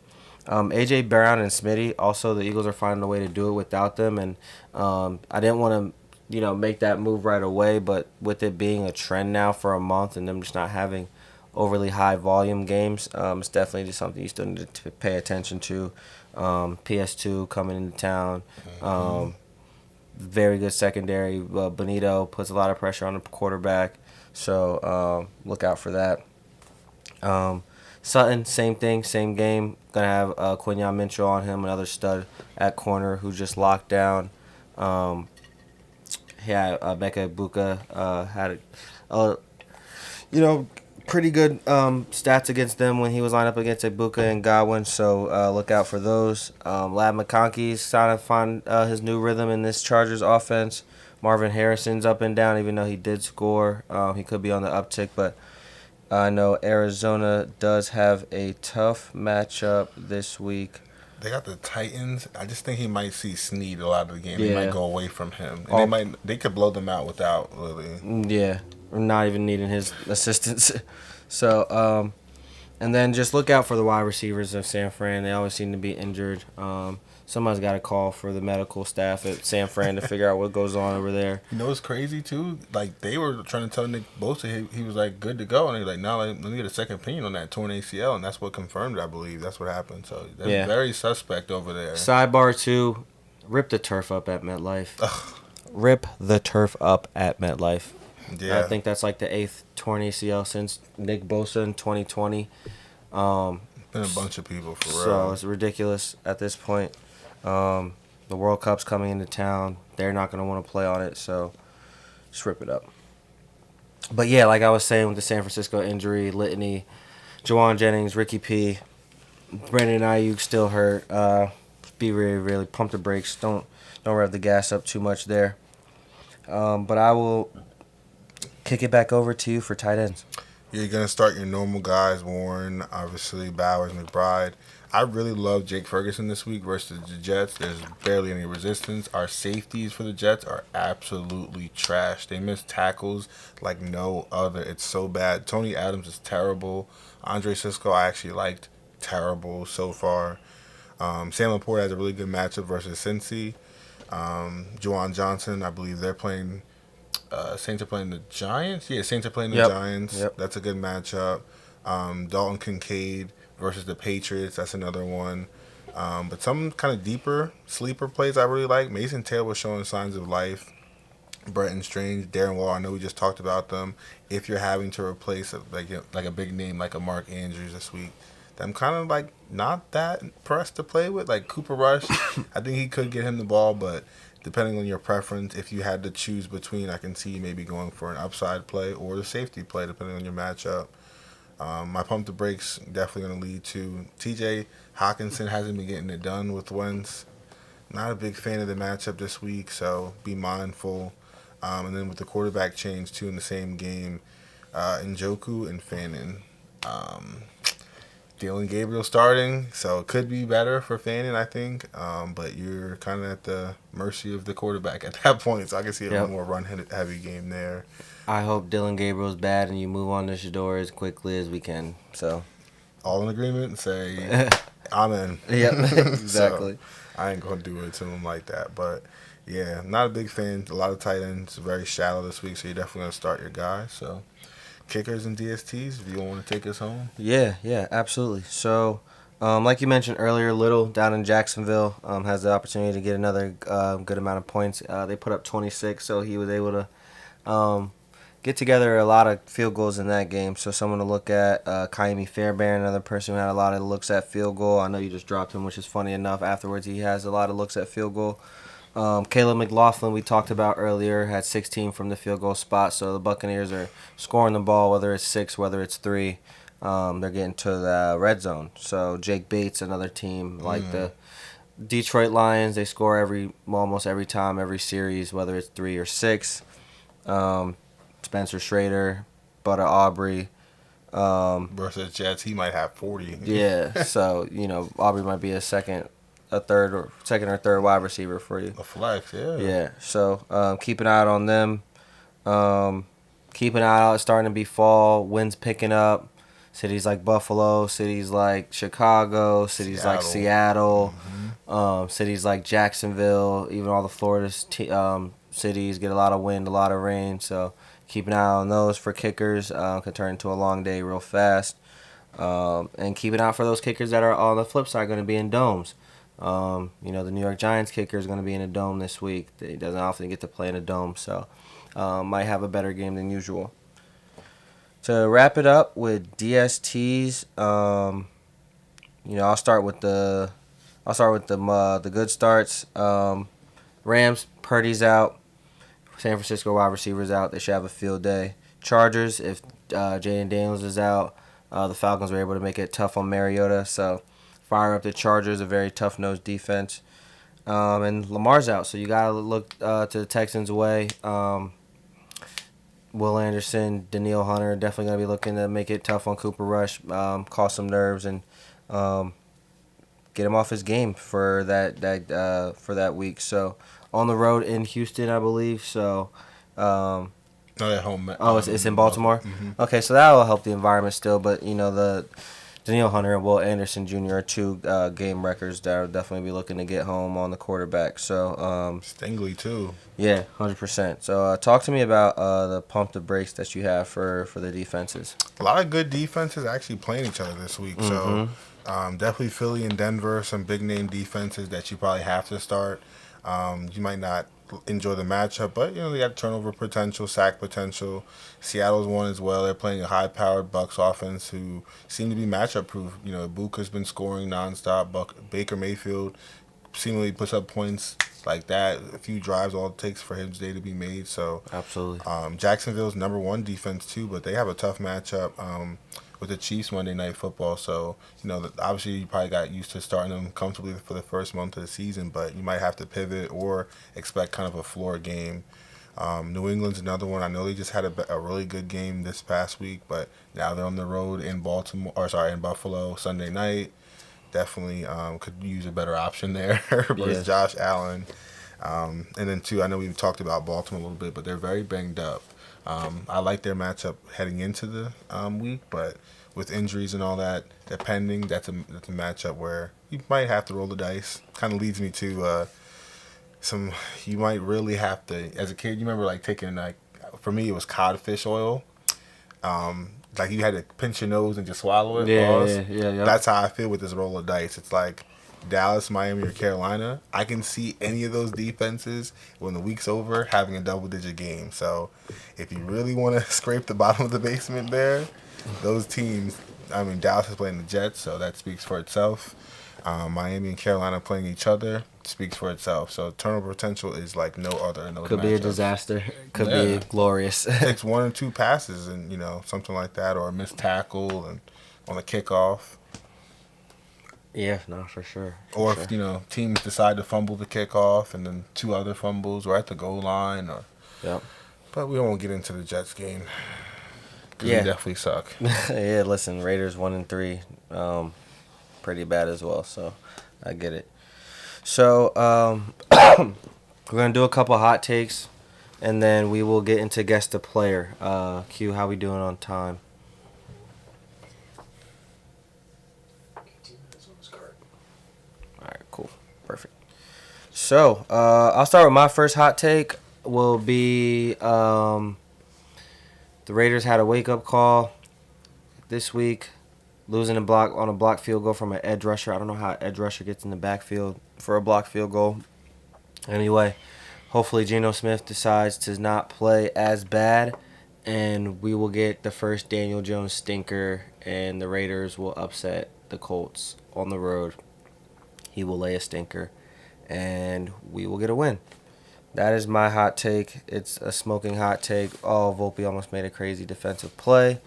AJ Brown and Smitty, also the Eagles are finding a way to do it without them, and I didn't want to make that move right away, but with it being a trend now for a month and them just not having overly high volume games, it's definitely just something you still need to pay attention to. PS2 coming into town. Very good secondary. Benito puts a lot of pressure on the quarterback, so look out for that. Sutton, same thing, same game. Gonna have Quinyon Mitchell on him, another stud at corner who just locked down. Becca Buka had a pretty good stats against them when he was lined up against Ibuka and Godwin, so look out for those. Lab McConkey's trying to find his new rhythm in this Chargers offense. Marvin Harrison's up and down, even though he did score. He could be on the uptick, but I know Arizona does have a tough matchup this week. They got the Titans. I just think he might see Snead a lot of the game. Yeah. They might go away from him, and they could blow them out without really. Yeah, not even needing his assistance. So, and then just look out for the wide receivers of San Fran. They always seem to be injured. Somebody's got to call for the medical staff at San Fran to figure out what goes on over there. You know what's crazy too? Like they were trying to tell Nick Bosa he was like good to go, and he's like, now let me get a second opinion on that torn ACL, and that's what confirmed. I believe that's what happened. So that's very suspect over there. Sidebar 2, rip the turf up at MetLife. Rip the turf up at MetLife. Yeah. I think that's like the 8th torn ACL since Nick Bosa in 2020. Been a bunch of people for real. So it's ridiculous at this point. The World Cup's coming into town. They're not going to want to play on it, so just rip it up. But yeah, like I was saying with the San Francisco injury, litany, Jawan Jennings, Ricky P, Brandon Ayuk still hurt. Be really, really pump the brakes. Don't rev the gas up too much there. But I will kick it back over to you for tight ends. You're going to start your normal guys, Warren, obviously, Bowers, McBride. I really love Jake Ferguson this week versus the Jets. There's barely any resistance. Our safeties for the Jets are absolutely trash. They miss tackles like no other. It's so bad. Tony Adams is terrible. Andre Sisco, I actually liked. Terrible so far. Sam Laporte has a really good matchup versus Cincy. Juwan Johnson, I believe they're playing... Saints are playing the Giants. Yeah, Saints are playing the Giants. Yep. That's a good matchup. Dalton Kincaid versus the Patriots. That's another one. But some kind of deeper sleeper plays I really like. Mason Taylor was showing signs of life. Bretton Strange, Darren Waller. I know we just talked about them. If you're having to replace like a big name like a Mark Andrews this week, I'm kind of like not that impressed to play with. Like Cooper Rush, I think he could get him the ball, but depending on your preference, if you had to choose between, I can see you maybe going for an upside play or the safety play, depending on your matchup. My pump the brakes definitely going to lead to TJ Hawkinson hasn't been getting it done with Wentz. Not a big fan of the matchup this week, so be mindful. And then with the quarterback change, too, in the same game, Njoku and Fannin. Dylan Gabriel starting, so it could be better for Fanning, I think. But you're kind of at the mercy of the quarterback at that point, so I can see a Yep. more run-heavy game there. I hope Dylan Gabriel's bad and you move on to Shador as quickly as we can. So. All in agreement and say, I'm in. Yep. So Exactly. I ain't going to do it to him like that. But, yeah, not a big fan. A lot of tight ends, very shallow this week, so you're definitely going to start your guy. So, kickers and DSTs, if you want to take us home. Yeah, absolutely. So, like you mentioned earlier, Little down in Jacksonville has the opportunity to get another good amount of points. They put up 26, so he was able to get together a lot of field goals in that game. So, someone to look at, Kaimi Fairbairn, another person who had a lot of looks at field goal. I know you just dropped him, which is funny enough. Afterwards, he has a lot of looks at field goal. Caleb McLaughlin, we talked about earlier, had 16 from the field goal spot. So the Buccaneers are scoring the ball, whether it's 6, whether it's 3. They're getting to the red zone. So Jake Bates, another team like the Detroit Lions, they score almost every time, every series, whether it's 3 or 6. Spencer Schrader, Butter Aubrey. Versus Jets, he might have 40. Yeah, so Aubrey might be a second or third wide receiver for you. A flex, yeah. Yeah, so keep an eye out on them. Keep an eye out. It's starting to be fall. Winds picking up. Cities like Buffalo, cities like Chicago, cities like Seattle, cities like Jacksonville, even all the Florida cities get a lot of wind, a lot of rain. So keep an eye on those for kickers. Could turn into a long day real fast. And keep an eye out for those kickers that are on the flip side going to be in domes. The New York Giants kicker is going to be in a dome this week. He doesn't often get to play in a dome, so might have a better game than usual. To wrap it up with DSTs, I'll start with the good starts. Rams, Purdy's out. San Francisco wide receivers out. They should have a field day. Chargers, if Jaden Daniels is out, the Falcons were able to make it tough on Mariota, so fire up the Chargers, a very tough-nosed defense. And Lamar's out, so you got to look to the Texans' way. Will Anderson, Daniil Hunter definitely going to be looking to make it tough on Cooper Rush, cause some nerves, and get him off his game for that week. So on the road in Houston, I believe. So. No, at home. It's in Baltimore? Mm-hmm. Okay, so that will help the environment still, but the Daniil Hunter and Will Anderson Jr. are two game records that will definitely be looking to get home on the quarterback. So Stingley too. Yeah, 100%. So talk to me about the pump the brakes that you have for the defenses. A lot of good defenses actually playing each other this week. Mm-hmm. So definitely Philly and Denver, some big name defenses that you probably have to start. You might not enjoy the matchup, but they got turnover potential, sack potential. Seattle's one as well. They're playing a high-powered Bucs offense who seem to be matchup proof. Ibuka's been scoring nonstop. Baker Mayfield seemingly puts up points like that. A few drives, all it takes for his day to be made. So absolutely. Jacksonville's number one defense too, but they have a tough matchup with the Chiefs Monday Night Football. So obviously you probably got used to starting them comfortably for the first month of the season, but you might have to pivot or expect kind of a floor game. New England's another one. I know they just had a really good game this past week, but now they're on the road in Buffalo Sunday night. Definitely could use a better option there versus Josh Allen. And then too, I know we've talked about Baltimore a little bit, but they're very banged up. I like their matchup heading into the week, but with injuries and all that pending, that's a matchup where you might have to roll the dice. Kind of leads me to you might really have to. As a kid, you remember taking for me it was codfish oil. You had to pinch your nose and just swallow it. Yeah. That's how I feel with this roll of dice. It's like Dallas, Miami, or Carolina. I can see any of those defenses when the week's over having a double-digit game. So if you really want to scrape the bottom of the basement there, those teams. I mean, Dallas is playing the Jets, so that speaks for itself. Miami and Carolina playing each other speaks for itself. So turnover potential is like no other in those Could matchups. be a disaster. Could be glorious. It takes 1 or 2 passes and something like that, or a missed tackle and on a kickoff. Yeah, no, for sure. Or if teams decide to fumble the kickoff and then 2 other fumbles or at the goal line. Yep. But we won't get into the Jets game. because we Yeah. definitely suck. Yeah, listen, Raiders 1-3, pretty bad as well. So I get it. So we're gonna do a couple hot takes, and then we will get into guest the player. Q, how we doing on time? 18 minutes on this card. All right, cool, perfect. So I'll start with my first hot take. Will be the Raiders had a wake up call this week, losing on a block field goal from an edge rusher. I don't know how an edge rusher gets in the backfield for a block field goal. Anyway, hopefully Geno Smith decides to not play as bad, and we will get the first Daniel Jones stinker, and the Raiders will upset the Colts on the road. He will lay a stinker, and we will get a win. That is my hot take. It's a smoking hot take. Oh, Volpe almost made a crazy defensive play.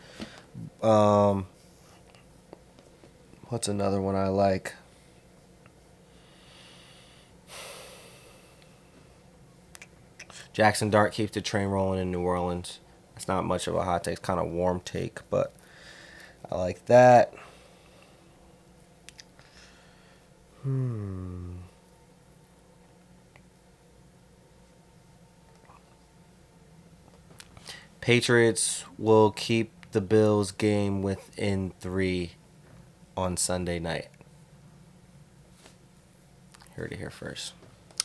Um, what's another one I like? Jackson Dart keeps the train rolling in New Orleans. It's not much of a hot take. It's kind of warm take, but I like that. Patriots will keep the Bills game within 3 on Sunday night. Heard it here first.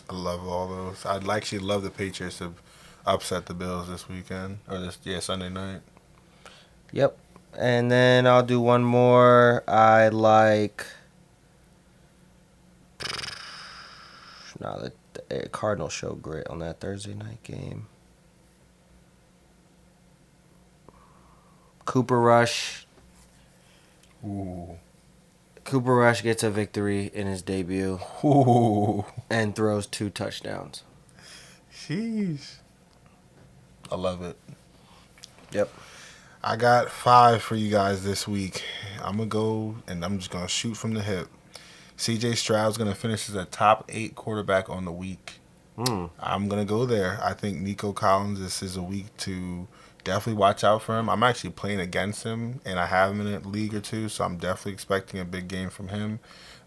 I love all those. I'd actually love the Patriots to upset the Bills this weekend or Sunday night. Yep. And then I'll do one more. I like. No, the Cardinals show grit on that Thursday night game. Cooper Rush. Ooh. Cooper Rush gets a victory in his debut. Ooh. And throws 2 touchdowns. Sheesh. I love it. Yep. I got 5 for you guys this week. I'm going to go, and I'm just going to shoot from the hip. C.J. Stroud's going to finish as a top 8 quarterback on the week. I'm going to go there. I think Nico Collins, this is a week to definitely watch out for him. I'm actually playing against him, and I have him in a league or two, so I'm definitely expecting a big game from him.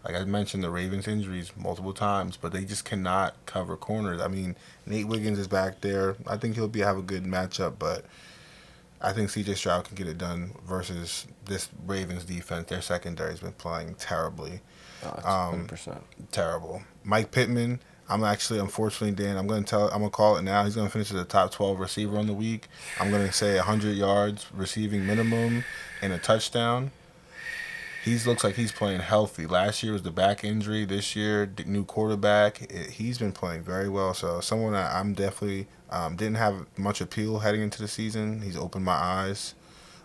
Like I mentioned, the Ravens' injuries multiple times, but they just cannot cover corners. I mean, Nate Wiggins is back there. I think he'll have a good matchup, but I think C.J. Stroud can get it done versus this Ravens defense. Their secondary has been playing terribly. Oh, it's 100%. Terrible. Mike Pittman, unfortunately, Dan, I'm gonna call it now. He's gonna finish as a top 12 receiver on the week. I'm gonna say 100 yards receiving minimum and a touchdown. He looks like he's playing healthy. Last year was the back injury. This year, new quarterback. He's been playing very well. So someone that I'm definitely didn't have much appeal heading into the season. He's opened my eyes.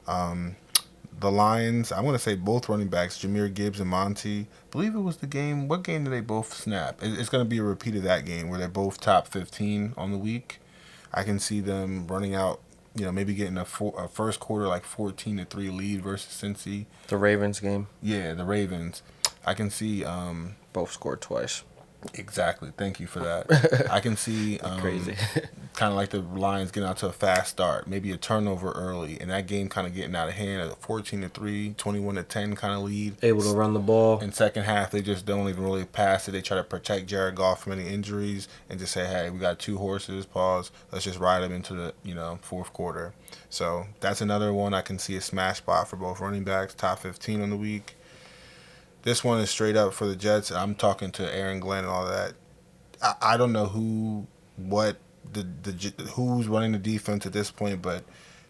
The Lions, I'm going to say both running backs, Jahmyr Gibbs and Monty. I believe it was the game. What game did they both snap? It's going to be a repeat of that game where they're both top 15 on the week. I can see them running out, maybe getting a first quarter like 14-3 lead versus Cincy. The Ravens game. Yeah, the Ravens. I can see. Both scored twice. Exactly. Thank you for that. I can see Crazy. kind of like the Lions getting out to a fast start, maybe a turnover early, and that game kind of getting out of hand at a 14-3, 21-10 kind of lead. Able to run the ball. In second half, they just don't even really pass it. They try to protect Jared Goff from any injuries and just say, hey, we got 2 horses, pause. Let's just ride them into the fourth quarter. So that's another one I can see a smash spot for both running backs, top 15 on the week. This one is straight up for the Jets. I'm talking to Aaron Glenn and all that. I don't know who's running the defense at this point, but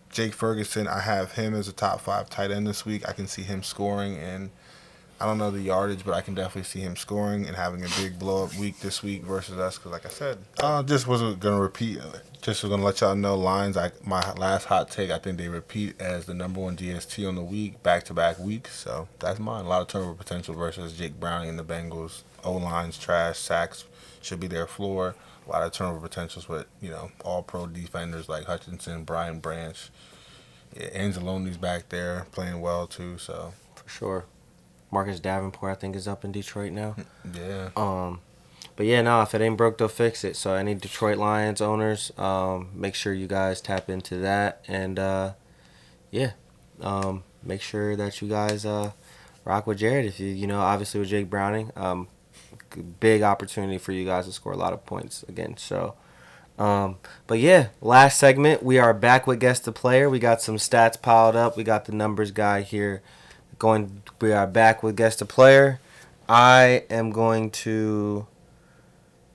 Jake Ferguson, I have him as a top 5 tight end this week. I can see him scoring, and I don't know the yardage, but I can definitely see him scoring and having a big blow-up week this week versus us. Because, like I said, just wasn't going to repeat. Just was going to let y'all know, Lions, my last hot take, I think they repeat as the number 1 DST on the week, back-to-back weeks. So that's mine. A lot of turnover potential versus Jake Browning and the Bengals. O-line's trash. Sacks should be their floor. A lot of turnover potentials with, all-pro defenders like Hutchinson, Brian Branch. Yeah, Anzalone's back there playing well, too. So For sure. Marcus Davenport, I think, is up in Detroit now. Yeah. But yeah, no, if it ain't broke, they'll fix it. So any Detroit Lions owners, make sure you guys tap into that. And yeah, make sure that you guys rock with Jared. If you obviously with Jake Browning, big opportunity for you guys to score a lot of points again. So, but yeah, last segment we are back with guest the player. We got some stats piled up. We got the numbers guy here. We are back with guest the player. I am going to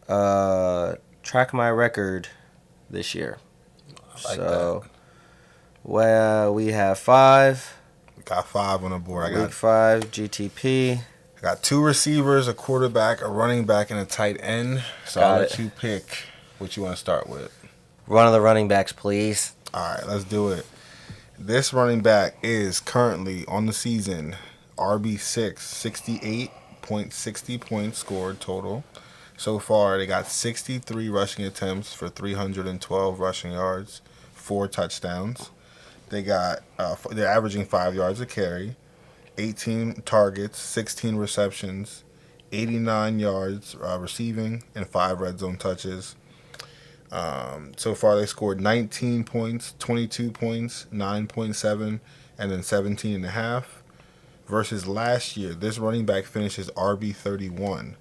track my record this year. I like that. So, well, we have five. Got 5 on the board. Week 5, GTP. I got 2 receivers, a quarterback, a running back, and a tight end. So Got I'll it. let you pick what you want to start with. One of the running backs, please. All right, let's do it. This running back is currently on the season RB6, 68.60 points scored total. So far, they got 63 rushing attempts for 312 rushing yards, 4 touchdowns. They're averaging 5 yards a carry, 18 targets, 16 receptions, 89 yards receiving, and 5 red zone touches. So far, they scored 19 points, 22 points, 9.7, and then 17.5. Versus last year, this running back finishes RB31.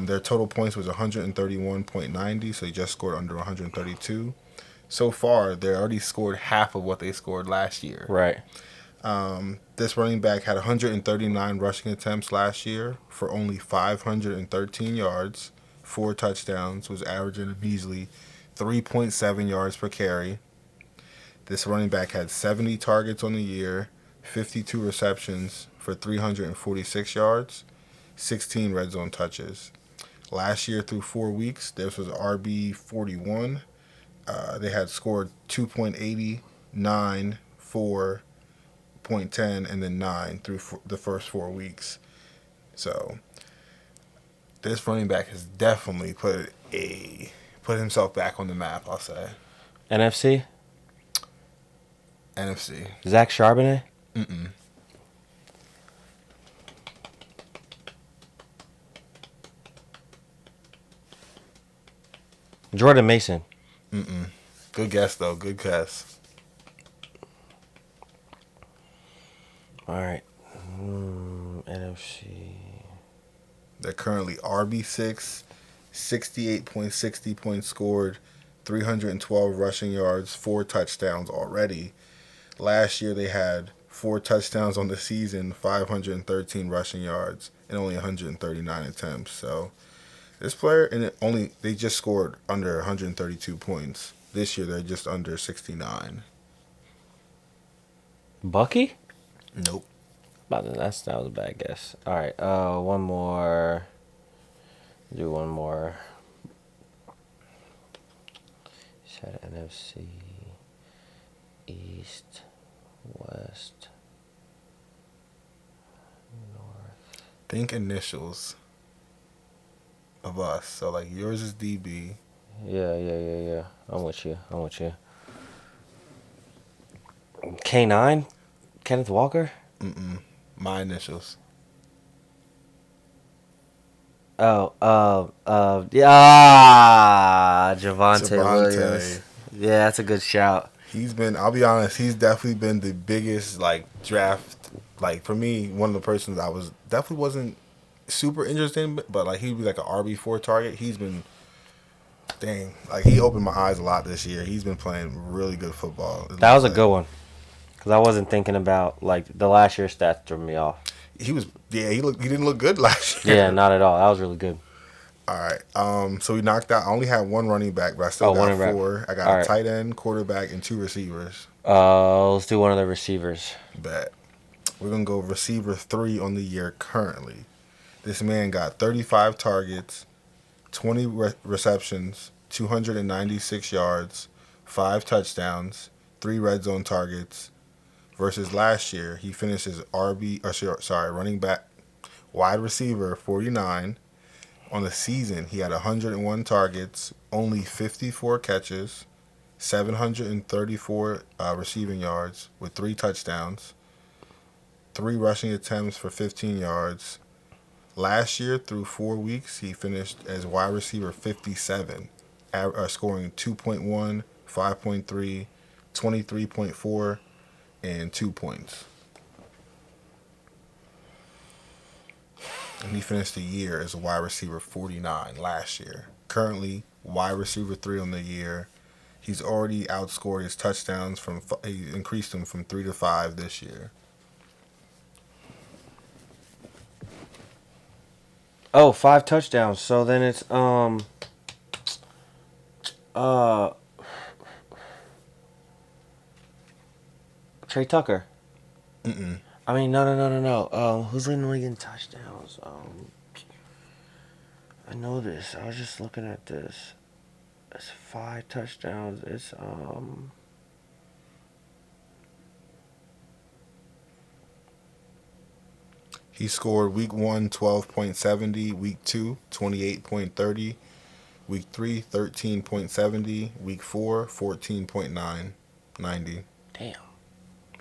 Their total points was 131.90, so they just scored under 132. So far, they already scored half of what they scored last year. Right. This running back had 139 rushing attempts last year for only 513 yards, 4 touchdowns, was averaging a measly 3.7 yards per carry. This running back had 70 targets on the year, 52 receptions for 346 yards, 16 red zone touches. Last year through 4 weeks, this was RB41. They had scored 2.80, 9, 4.10, and then 9 through the first 4 weeks. So this running back has definitely put himself back on the map, I'll say. NFC? NFC. Zach Charbonnet? Mm-mm. Jordan Mason. Mm-mm. Good guess, though. Good guess. All right. NFC. They're currently RB6, 68.60 points scored, 312 rushing yards, 4 touchdowns already. Last year they had 4 touchdowns on the season, 513 rushing yards, and only 139 attempts. So this player, they just scored under 132 points. This year they're just under 69. Bucky? Nope. That was a bad guess. All right. One more. Do one more. Said NFC. East. West. North. Think initials of us. So like yours is DB. Yeah. I'm with you. K9? Kenneth Walker? Mm-mm. My initials. Javante Williams. Javante. Yeah, that's a good shout. I'll be honest, he's definitely been the biggest like draft, like for me, one of the persons I was definitely wasn't super interested in, but like he'd be like an RB4 target. He's been, dang, like he opened my eyes a lot this year. He's been playing really good football. That was a good one. Because I wasn't thinking about, like, the last year's stats threw me off. He didn't look good last year. Yeah, not at all. That was really good. All right. So we knocked out. I only had 1 running back, but I still got 4. I got all a right. tight end, quarterback, and 2 receivers. Let's do one of the receivers. Bet. We're gonna go receiver 3 on the year currently. This man got 35 targets, 20 receptions, 296 yards, 5 touchdowns, 3 red zone targets. Versus last year, he finishes running back, wide receiver 49. On the season, he had 101 targets, only 54 catches, 734 receiving yards with 3 touchdowns, 3 rushing attempts for 15 yards. Last year, through 4 weeks, he finished as wide receiver 57, scoring 2.1, 5.3, 23.4, and 2 points. And he finished the year as a wide receiver 49 last year. Currently, wide receiver 3 on the year. He's already outscored his touchdowns he increased them from 3 to 5 this year. Oh, 5 touchdowns. So then it's uh Trey Tucker. Mm-mm. I mean, no. Who's leading the league in touchdowns? I know this. I was just looking at this. It's 5 touchdowns. It's He scored week 1, 12.70, week 2, 28.30, week 3, 13.70, week 4, 14.9, 90. Damn.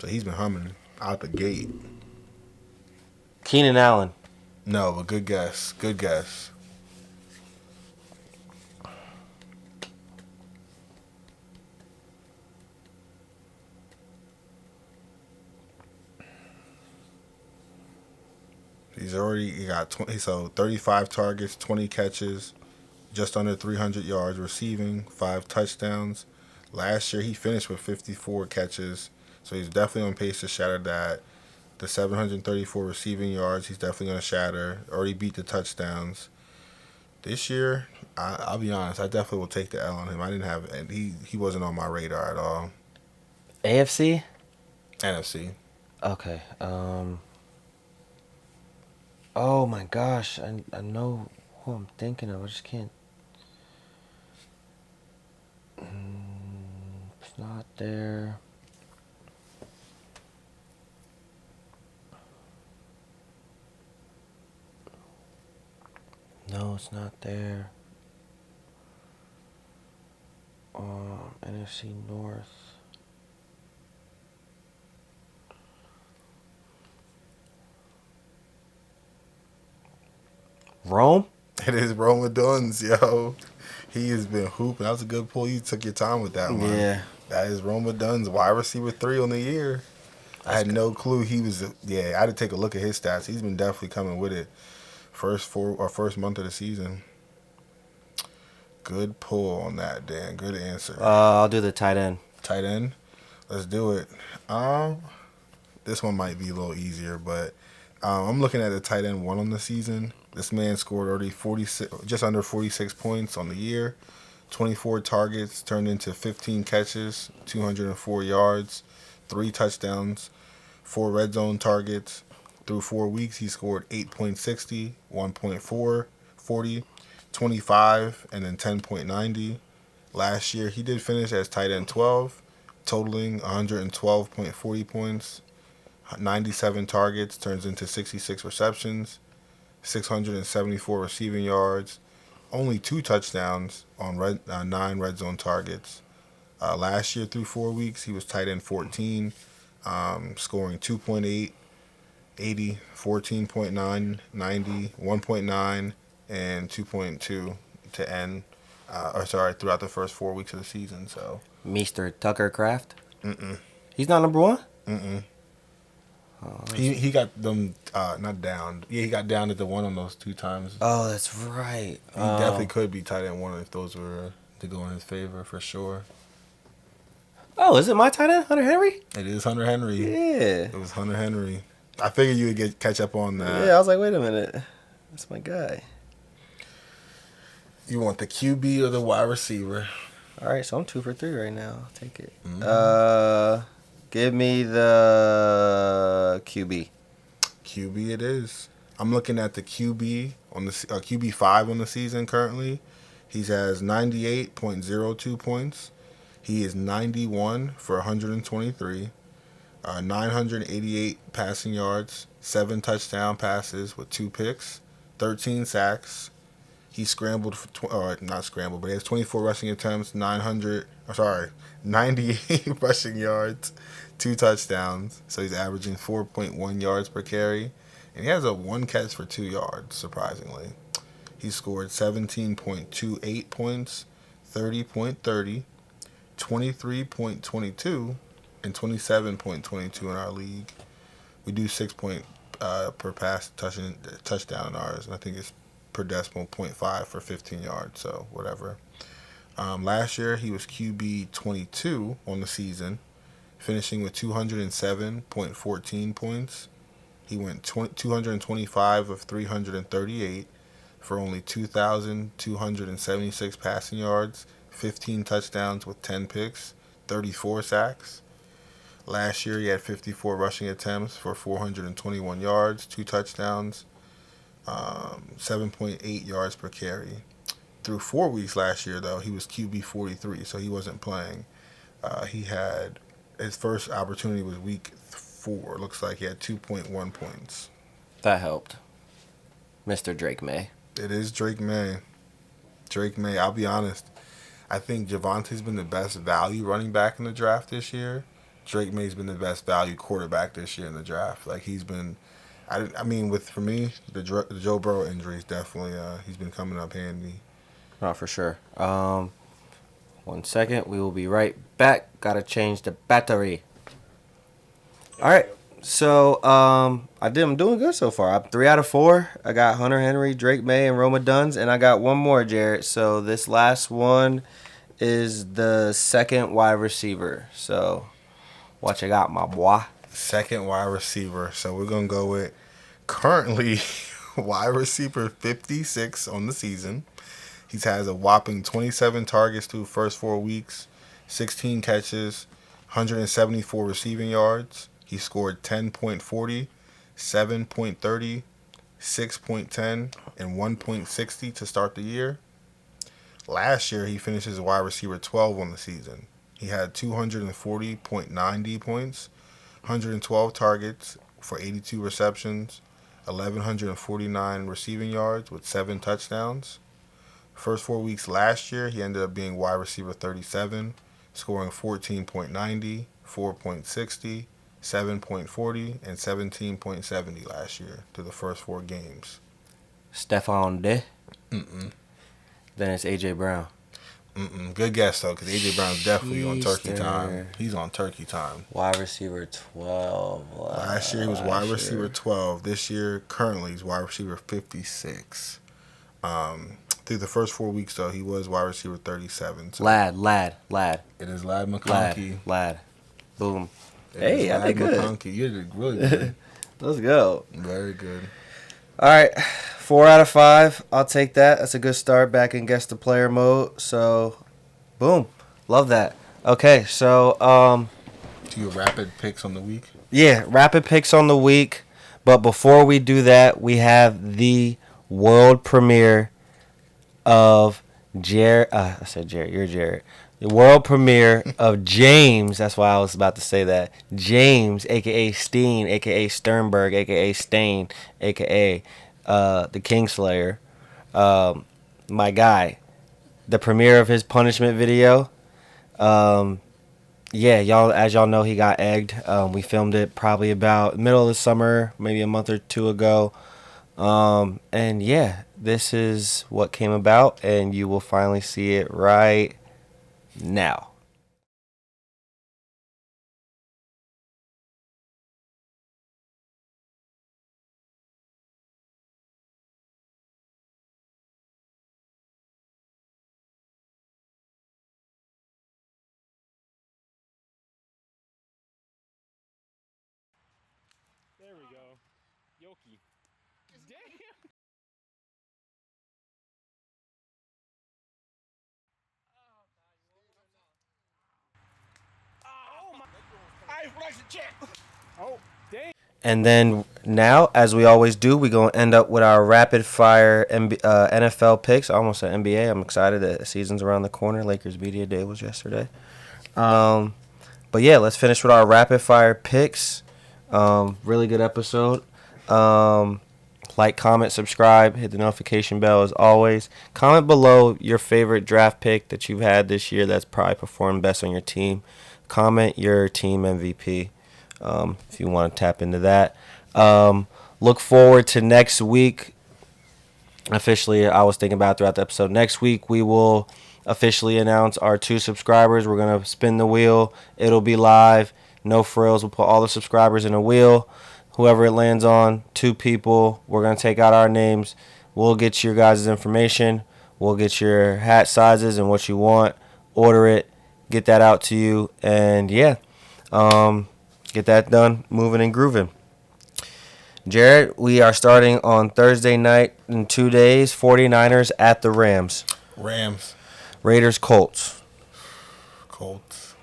So he's been humming out the gate. Keenan Allen. No, but good guess. Good guess. He got 20, so 35 targets, 20 catches, just under 300 yards receiving, 5 touchdowns. Last year he finished with 54 catches, so he's definitely on pace to shatter that. The 734 receiving yards, he's definitely going to shatter. Already beat the touchdowns. This year, I'll be honest, I definitely will take the L on him. I didn't have, and he wasn't on my radar at all. AFC? NFC. Okay. Oh my gosh. I know who I'm thinking of. I just can't. It's not there. No, it's not there. NFC North. Rome? It is Roma Duns, yo. He has been hooping. That was a good pull. You took your time with that one. Yeah. That is Roma Duns, wide receiver 3 on the year. I had no clue he was. Yeah, I had to take a look at his stats. He's been definitely coming with it. First month of the season. Good pull on that, Dan. Good answer. I'll do the tight end. Tight end. Let's do it. This one might be a little easier, but I'm looking at the tight end 1 on the season. This man scored already 46, just under 46 points on the year. 24 targets turned into 15 catches, 204 yards, 3 touchdowns, 4 red zone targets. Through 4 weeks, he scored 8.60, 1.4, 40, 25, and then 10.90. Last year, he did finish as tight end 12, totaling 112.40 points, 97 targets, turns into 66 receptions, 674 receiving yards, only 2 touchdowns on 9 red zone targets. Last year, through 4 weeks, he was tight end 14, scoring 2.8, 80, 14.9, 90, 1.9, and 2.2 to end. Throughout the first 4 weeks of the season. So, Mr. Tucker Craft? mm-mm, He's not number 1? mm-mm. He got them not down. Yeah, he got down at the 1 on those 2 times. Oh, that's right. He definitely could be tight end 1 if those were to go in his favor for sure. Oh, is it my tight end, Hunter Henry? It is Hunter Henry. Yeah. It was Hunter Henry. I figured you would catch up on that. Yeah, I was like, wait a minute. That's my guy. You want the QB or the wide receiver? All right, so I'm 2 for 3 right now. I'll take it. Mm-hmm. Give me the QB. QB it is. I'm looking at the QB on the QB 5 on the season currently. He has 98.02 points. He is 91 for 123, 988 passing yards, 7 touchdown passes with 2 picks, 13 sacks. He scrambled, not scrambled, but he has 24 rushing attempts, 98 rushing yards, 2 touchdowns. So he's averaging 4.1 yards per carry. And he has a 1 catch for 2 yards, surprisingly. He scored 17.28 points, 30.30, 23.22, and and 27.22 in our league. We do 6 point per pass touchdown in ours, and I think it's per decimal .5 for 15 yards. So whatever. Last year he was QB 22 on the season, finishing with 207.14 points. He went 225 of 338 for only 2,276 passing yards, 15 touchdowns with 10 picks, 34 sacks. Last year, he had 54 rushing attempts for 421 yards, 2 touchdowns, 7.8 yards per carry. Through 4 weeks last year, though, he was QB 43, so he wasn't playing. He had his first opportunity was week 4. Looks like he had 2.1 points. That helped. Mr. Drake May. It is Drake May. Drake May, I'll be honest. I think Javonte's been the best value running back in the draft this year. Drake May's been the best value quarterback this year in the draft. Like, he's been, I mean, for me, the Joe Burrow injury is definitely, he's been coming up handy. Not for sure. 1 second. We will be right back. Gotta change the battery. All right. So, I'm doing good so far. I'm 3 out of 4. I got Hunter Henry, Drake May, and Roma Duns, and I got one more, Jared. So, this last one is the second wide receiver. So, what you got, my boy? Second wide receiver. So, we're going to go with currently wide receiver 56 on the season. He has a whopping 27 targets through the first 4 weeks, 16 catches, 174 receiving yards. He scored 10.40, 7.30, 6.10, and 1.60 to start the year. Last year, he finished as a wide receiver 12 on the season. He had 240.90 points, 112 targets for 82 receptions, 1,149 receiving yards with 7 touchdowns. First 4 weeks last year, he ended up being wide receiver 37, scoring 14.90, 4.60, 7.40, and 17.70 last year through the first 4 games. Stephon Diggs. Mm-mm. Then it's A.J. Brown. Mm-mm. Good guess, though, because A.J. Brown's definitely on turkey time. He's on turkey time. Wide receiver 12. Last year, he was wide receiver 12. This year, currently, he's wide receiver 56. Through the first 4 weeks, though, he was wide receiver 37. So Lad. It is Lad McConkey. Lad. Boom. Hey, I did good. McConkey. You did really good. Let's go. Very good. All right. 4 out of 5. I'll take that. That's a good start back in guess the player mode. So, boom. Love that. Okay, so Do your rapid picks on the week? Yeah, rapid picks on the week. But before we do that, we have the world premiere of Jared. I said Jared. You're Jared. The world premiere of James. That's why I was about to say that. James, a.k.a. Steen, a.k.a. Sternberg, a.k.a. Stain, a.k.a. The Kingslayer. My guy. The premiere of his punishment video. Yeah, y'all, as y'all know, he got egged. We filmed it probably about middle of the summer, maybe a month or 2 ago. And yeah, this is what came about, and you will finally see it right now. There we go. Yoki. Damn. Oh my. I flash the check. Oh, dang. And then now, as we always do, we're going to end up with our rapid fire NFL picks. I almost said NBA. I'm excited that the season's around the corner. Lakers Media Day was yesterday. But yeah, let's finish with our rapid fire picks. Really good episode. Like, comment, subscribe, hit the notification bell as always. Comment below your favorite draft pick that you've had this year that's probably performed best on your team. Comment your team MVP if you want to tap into that. Look forward to next week. Officially, I was thinking about throughout the episode. Next week, we will officially announce our 2 subscribers. We're going to spin the wheel. It'll be live. No frills. We'll put all the subscribers in a wheel. Whoever it lands on, 2 people. We're going to take out our names. We'll get your guys' information. We'll get your hat sizes and what you want. Order it. Get that out to you. And, yeah, get that done, moving and grooving. Jared, we are starting on Thursday night in 2 days. 49ers at the Rams. Rams. Raiders, Colts. Colts.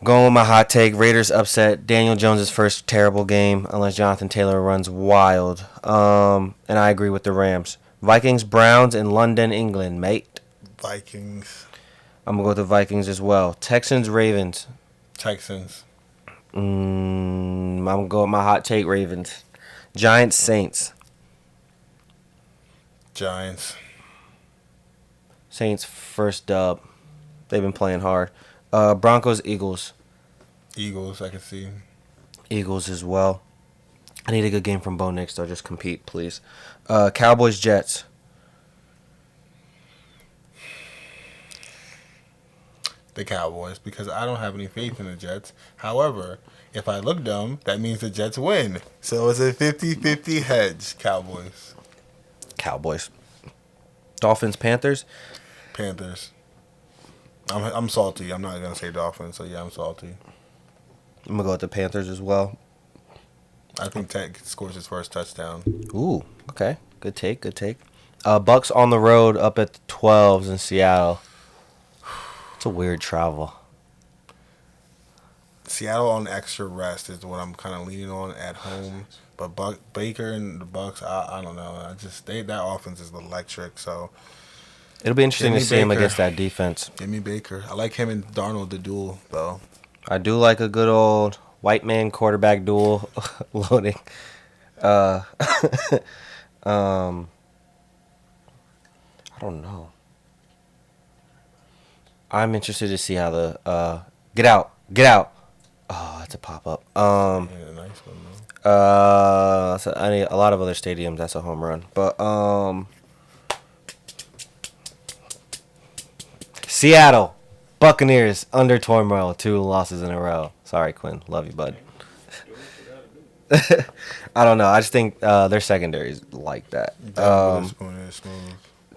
Going with my hot take. Raiders upset. Daniel Jones' first terrible game, unless Jonathan Taylor runs wild. And I agree with the Rams. Vikings, Browns in London, England, mate. Vikings. I'm going to go with the Vikings as well. Texans, Ravens. Texans. I'm going to go with my hot take, Ravens. Giants, Saints. Giants. Saints, first dub. They've been playing hard. Broncos, Eagles. Eagles, I can see. Eagles as well. I need a good game from Bo Nix, though. Just compete, please. Cowboys, Jets. The Cowboys, because I don't have any faith in the Jets. However, if I look dumb, that means the Jets win. So it's a 50-50 hedge. Cowboys. Cowboys. Dolphins, Panthers. Panthers. I'm salty. I'm not going to say Dolphins, so yeah, I'm salty. I'm going to go with the Panthers as well. I think Tech scores his first touchdown. Ooh, okay. Good take, good take. Bucks on the road up at the 12s in Seattle. It's a weird travel. Seattle on extra rest is what I'm kind of leaning on at home. But Baker and the Bucks, I don't know. That offense is electric, so... It'll be interesting to see him against that defense. Give me Baker. I like him and Darnold, the duel, though. I do like a good old white man quarterback duel loading. I don't know. I'm interested to see how the get out. Oh, that's a pop up. Yeah, nice one, though. So I need a lot of other stadiums. That's a home run, but Seattle Buccaneers under turmoil, 2 losses in a row. Sorry, Quinn. Love you, bud. I don't know. I just think their secondary is like that.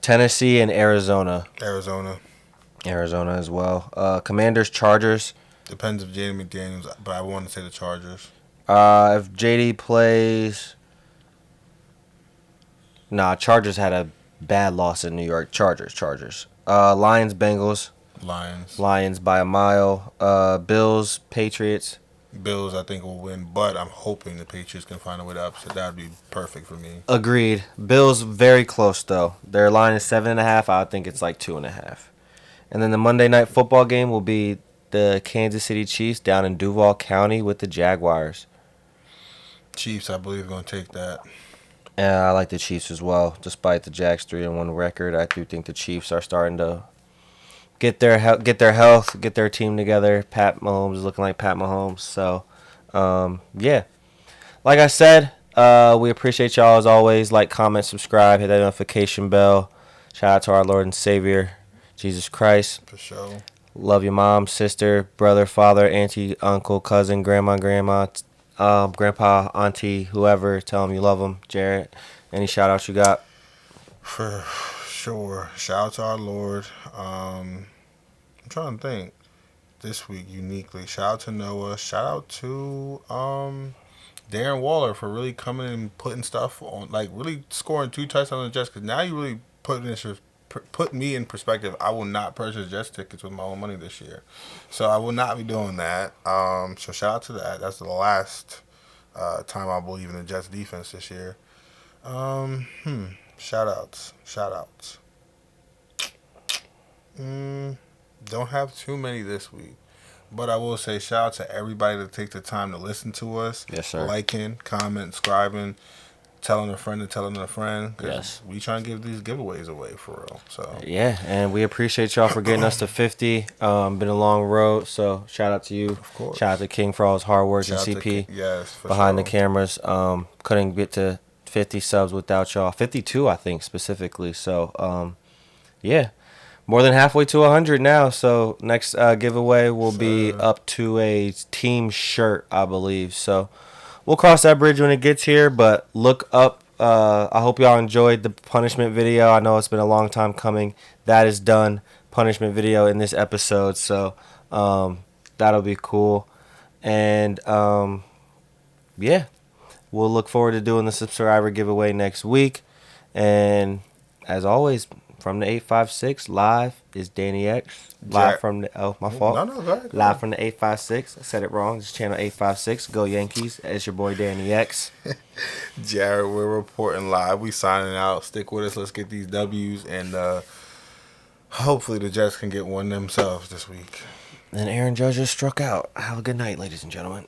Tennessee and Arizona. Arizona as well. Commanders, Chargers. Depends if Jaden McDaniels, but I want to say the Chargers. If JD plays... Nah, Chargers had a bad loss in New York. Chargers. Lions, Bengals. Lions by a mile. Bills, Patriots. Bills, I think, will win, but I'm hoping the Patriots can find a way to upset. That would be perfect for me. Agreed. Bills, very close, though. Their line is 7.5. I think it's like 2.5. And then the Monday night football game will be the Kansas City Chiefs down in Duval County with the Jaguars. Chiefs, I believe, are going to take that. I like the Chiefs as well. Despite the Jags 3-1 record, I do think the Chiefs are starting to get their health, get their team together. Pat Mahomes is looking like Pat Mahomes. So, yeah. Like I said, we appreciate y'all as always. Like, comment, subscribe, hit that notification bell. Shout out to our Lord and Savior, Jesus Christ. For sure. Love your mom, sister, brother, father, auntie, uncle, cousin, grandma, grandpa, auntie, whoever. Tell them you love them. Jared, any shout outs you got? For sure. Shout out to our Lord. I'm trying to think this week uniquely. Shout out to Noah. Shout out to Darren Waller for really coming and putting stuff on, like really scoring 2 touchdowns on the Jets. Because now you really put me in perspective. I will not purchase Jets tickets with my own money this year, so I will not be doing that. So shout out to that. That's the last time I believe in the Jets defense this year. Shout outs. Don't have too many this week, but I will say shout out to everybody that takes the time to listen to us. Yes, sir. Liking, commenting, subscribing, telling a friend and telling a friend. Yes. We trying to give these giveaways away for real. So yeah, and we appreciate y'all for getting us to 50. Been a long road, so shout out to you. Of course. Shout out to King for all his hard work and CP. Yes, for behind sure. the cameras. Couldn't get to 50 subs without y'all. 52, I think, specifically. So, yeah. more than halfway to 100 now. So next giveaway will be Sir. up to a team shirt, I believe. So we'll cross that bridge when it gets here. But look up. I hope y'all enjoyed the punishment video. I know it's been a long time coming. That is done. Punishment video in this episode. So that'll be cool. And yeah, we'll look forward to doing the subscriber giveaway next week. And as always, from the 856 live is Danny X. Live Jack. from the my fault. No, go ahead. Live from the 856. I said it wrong. It's channel 856. Go Yankees. It's your boy Danny X. Jared, we're reporting live. We signing out. Stick with us. Let's get these W's, and hopefully the Jets can get one themselves this week. And Aaron Judge just struck out. Have a good night, ladies and gentlemen.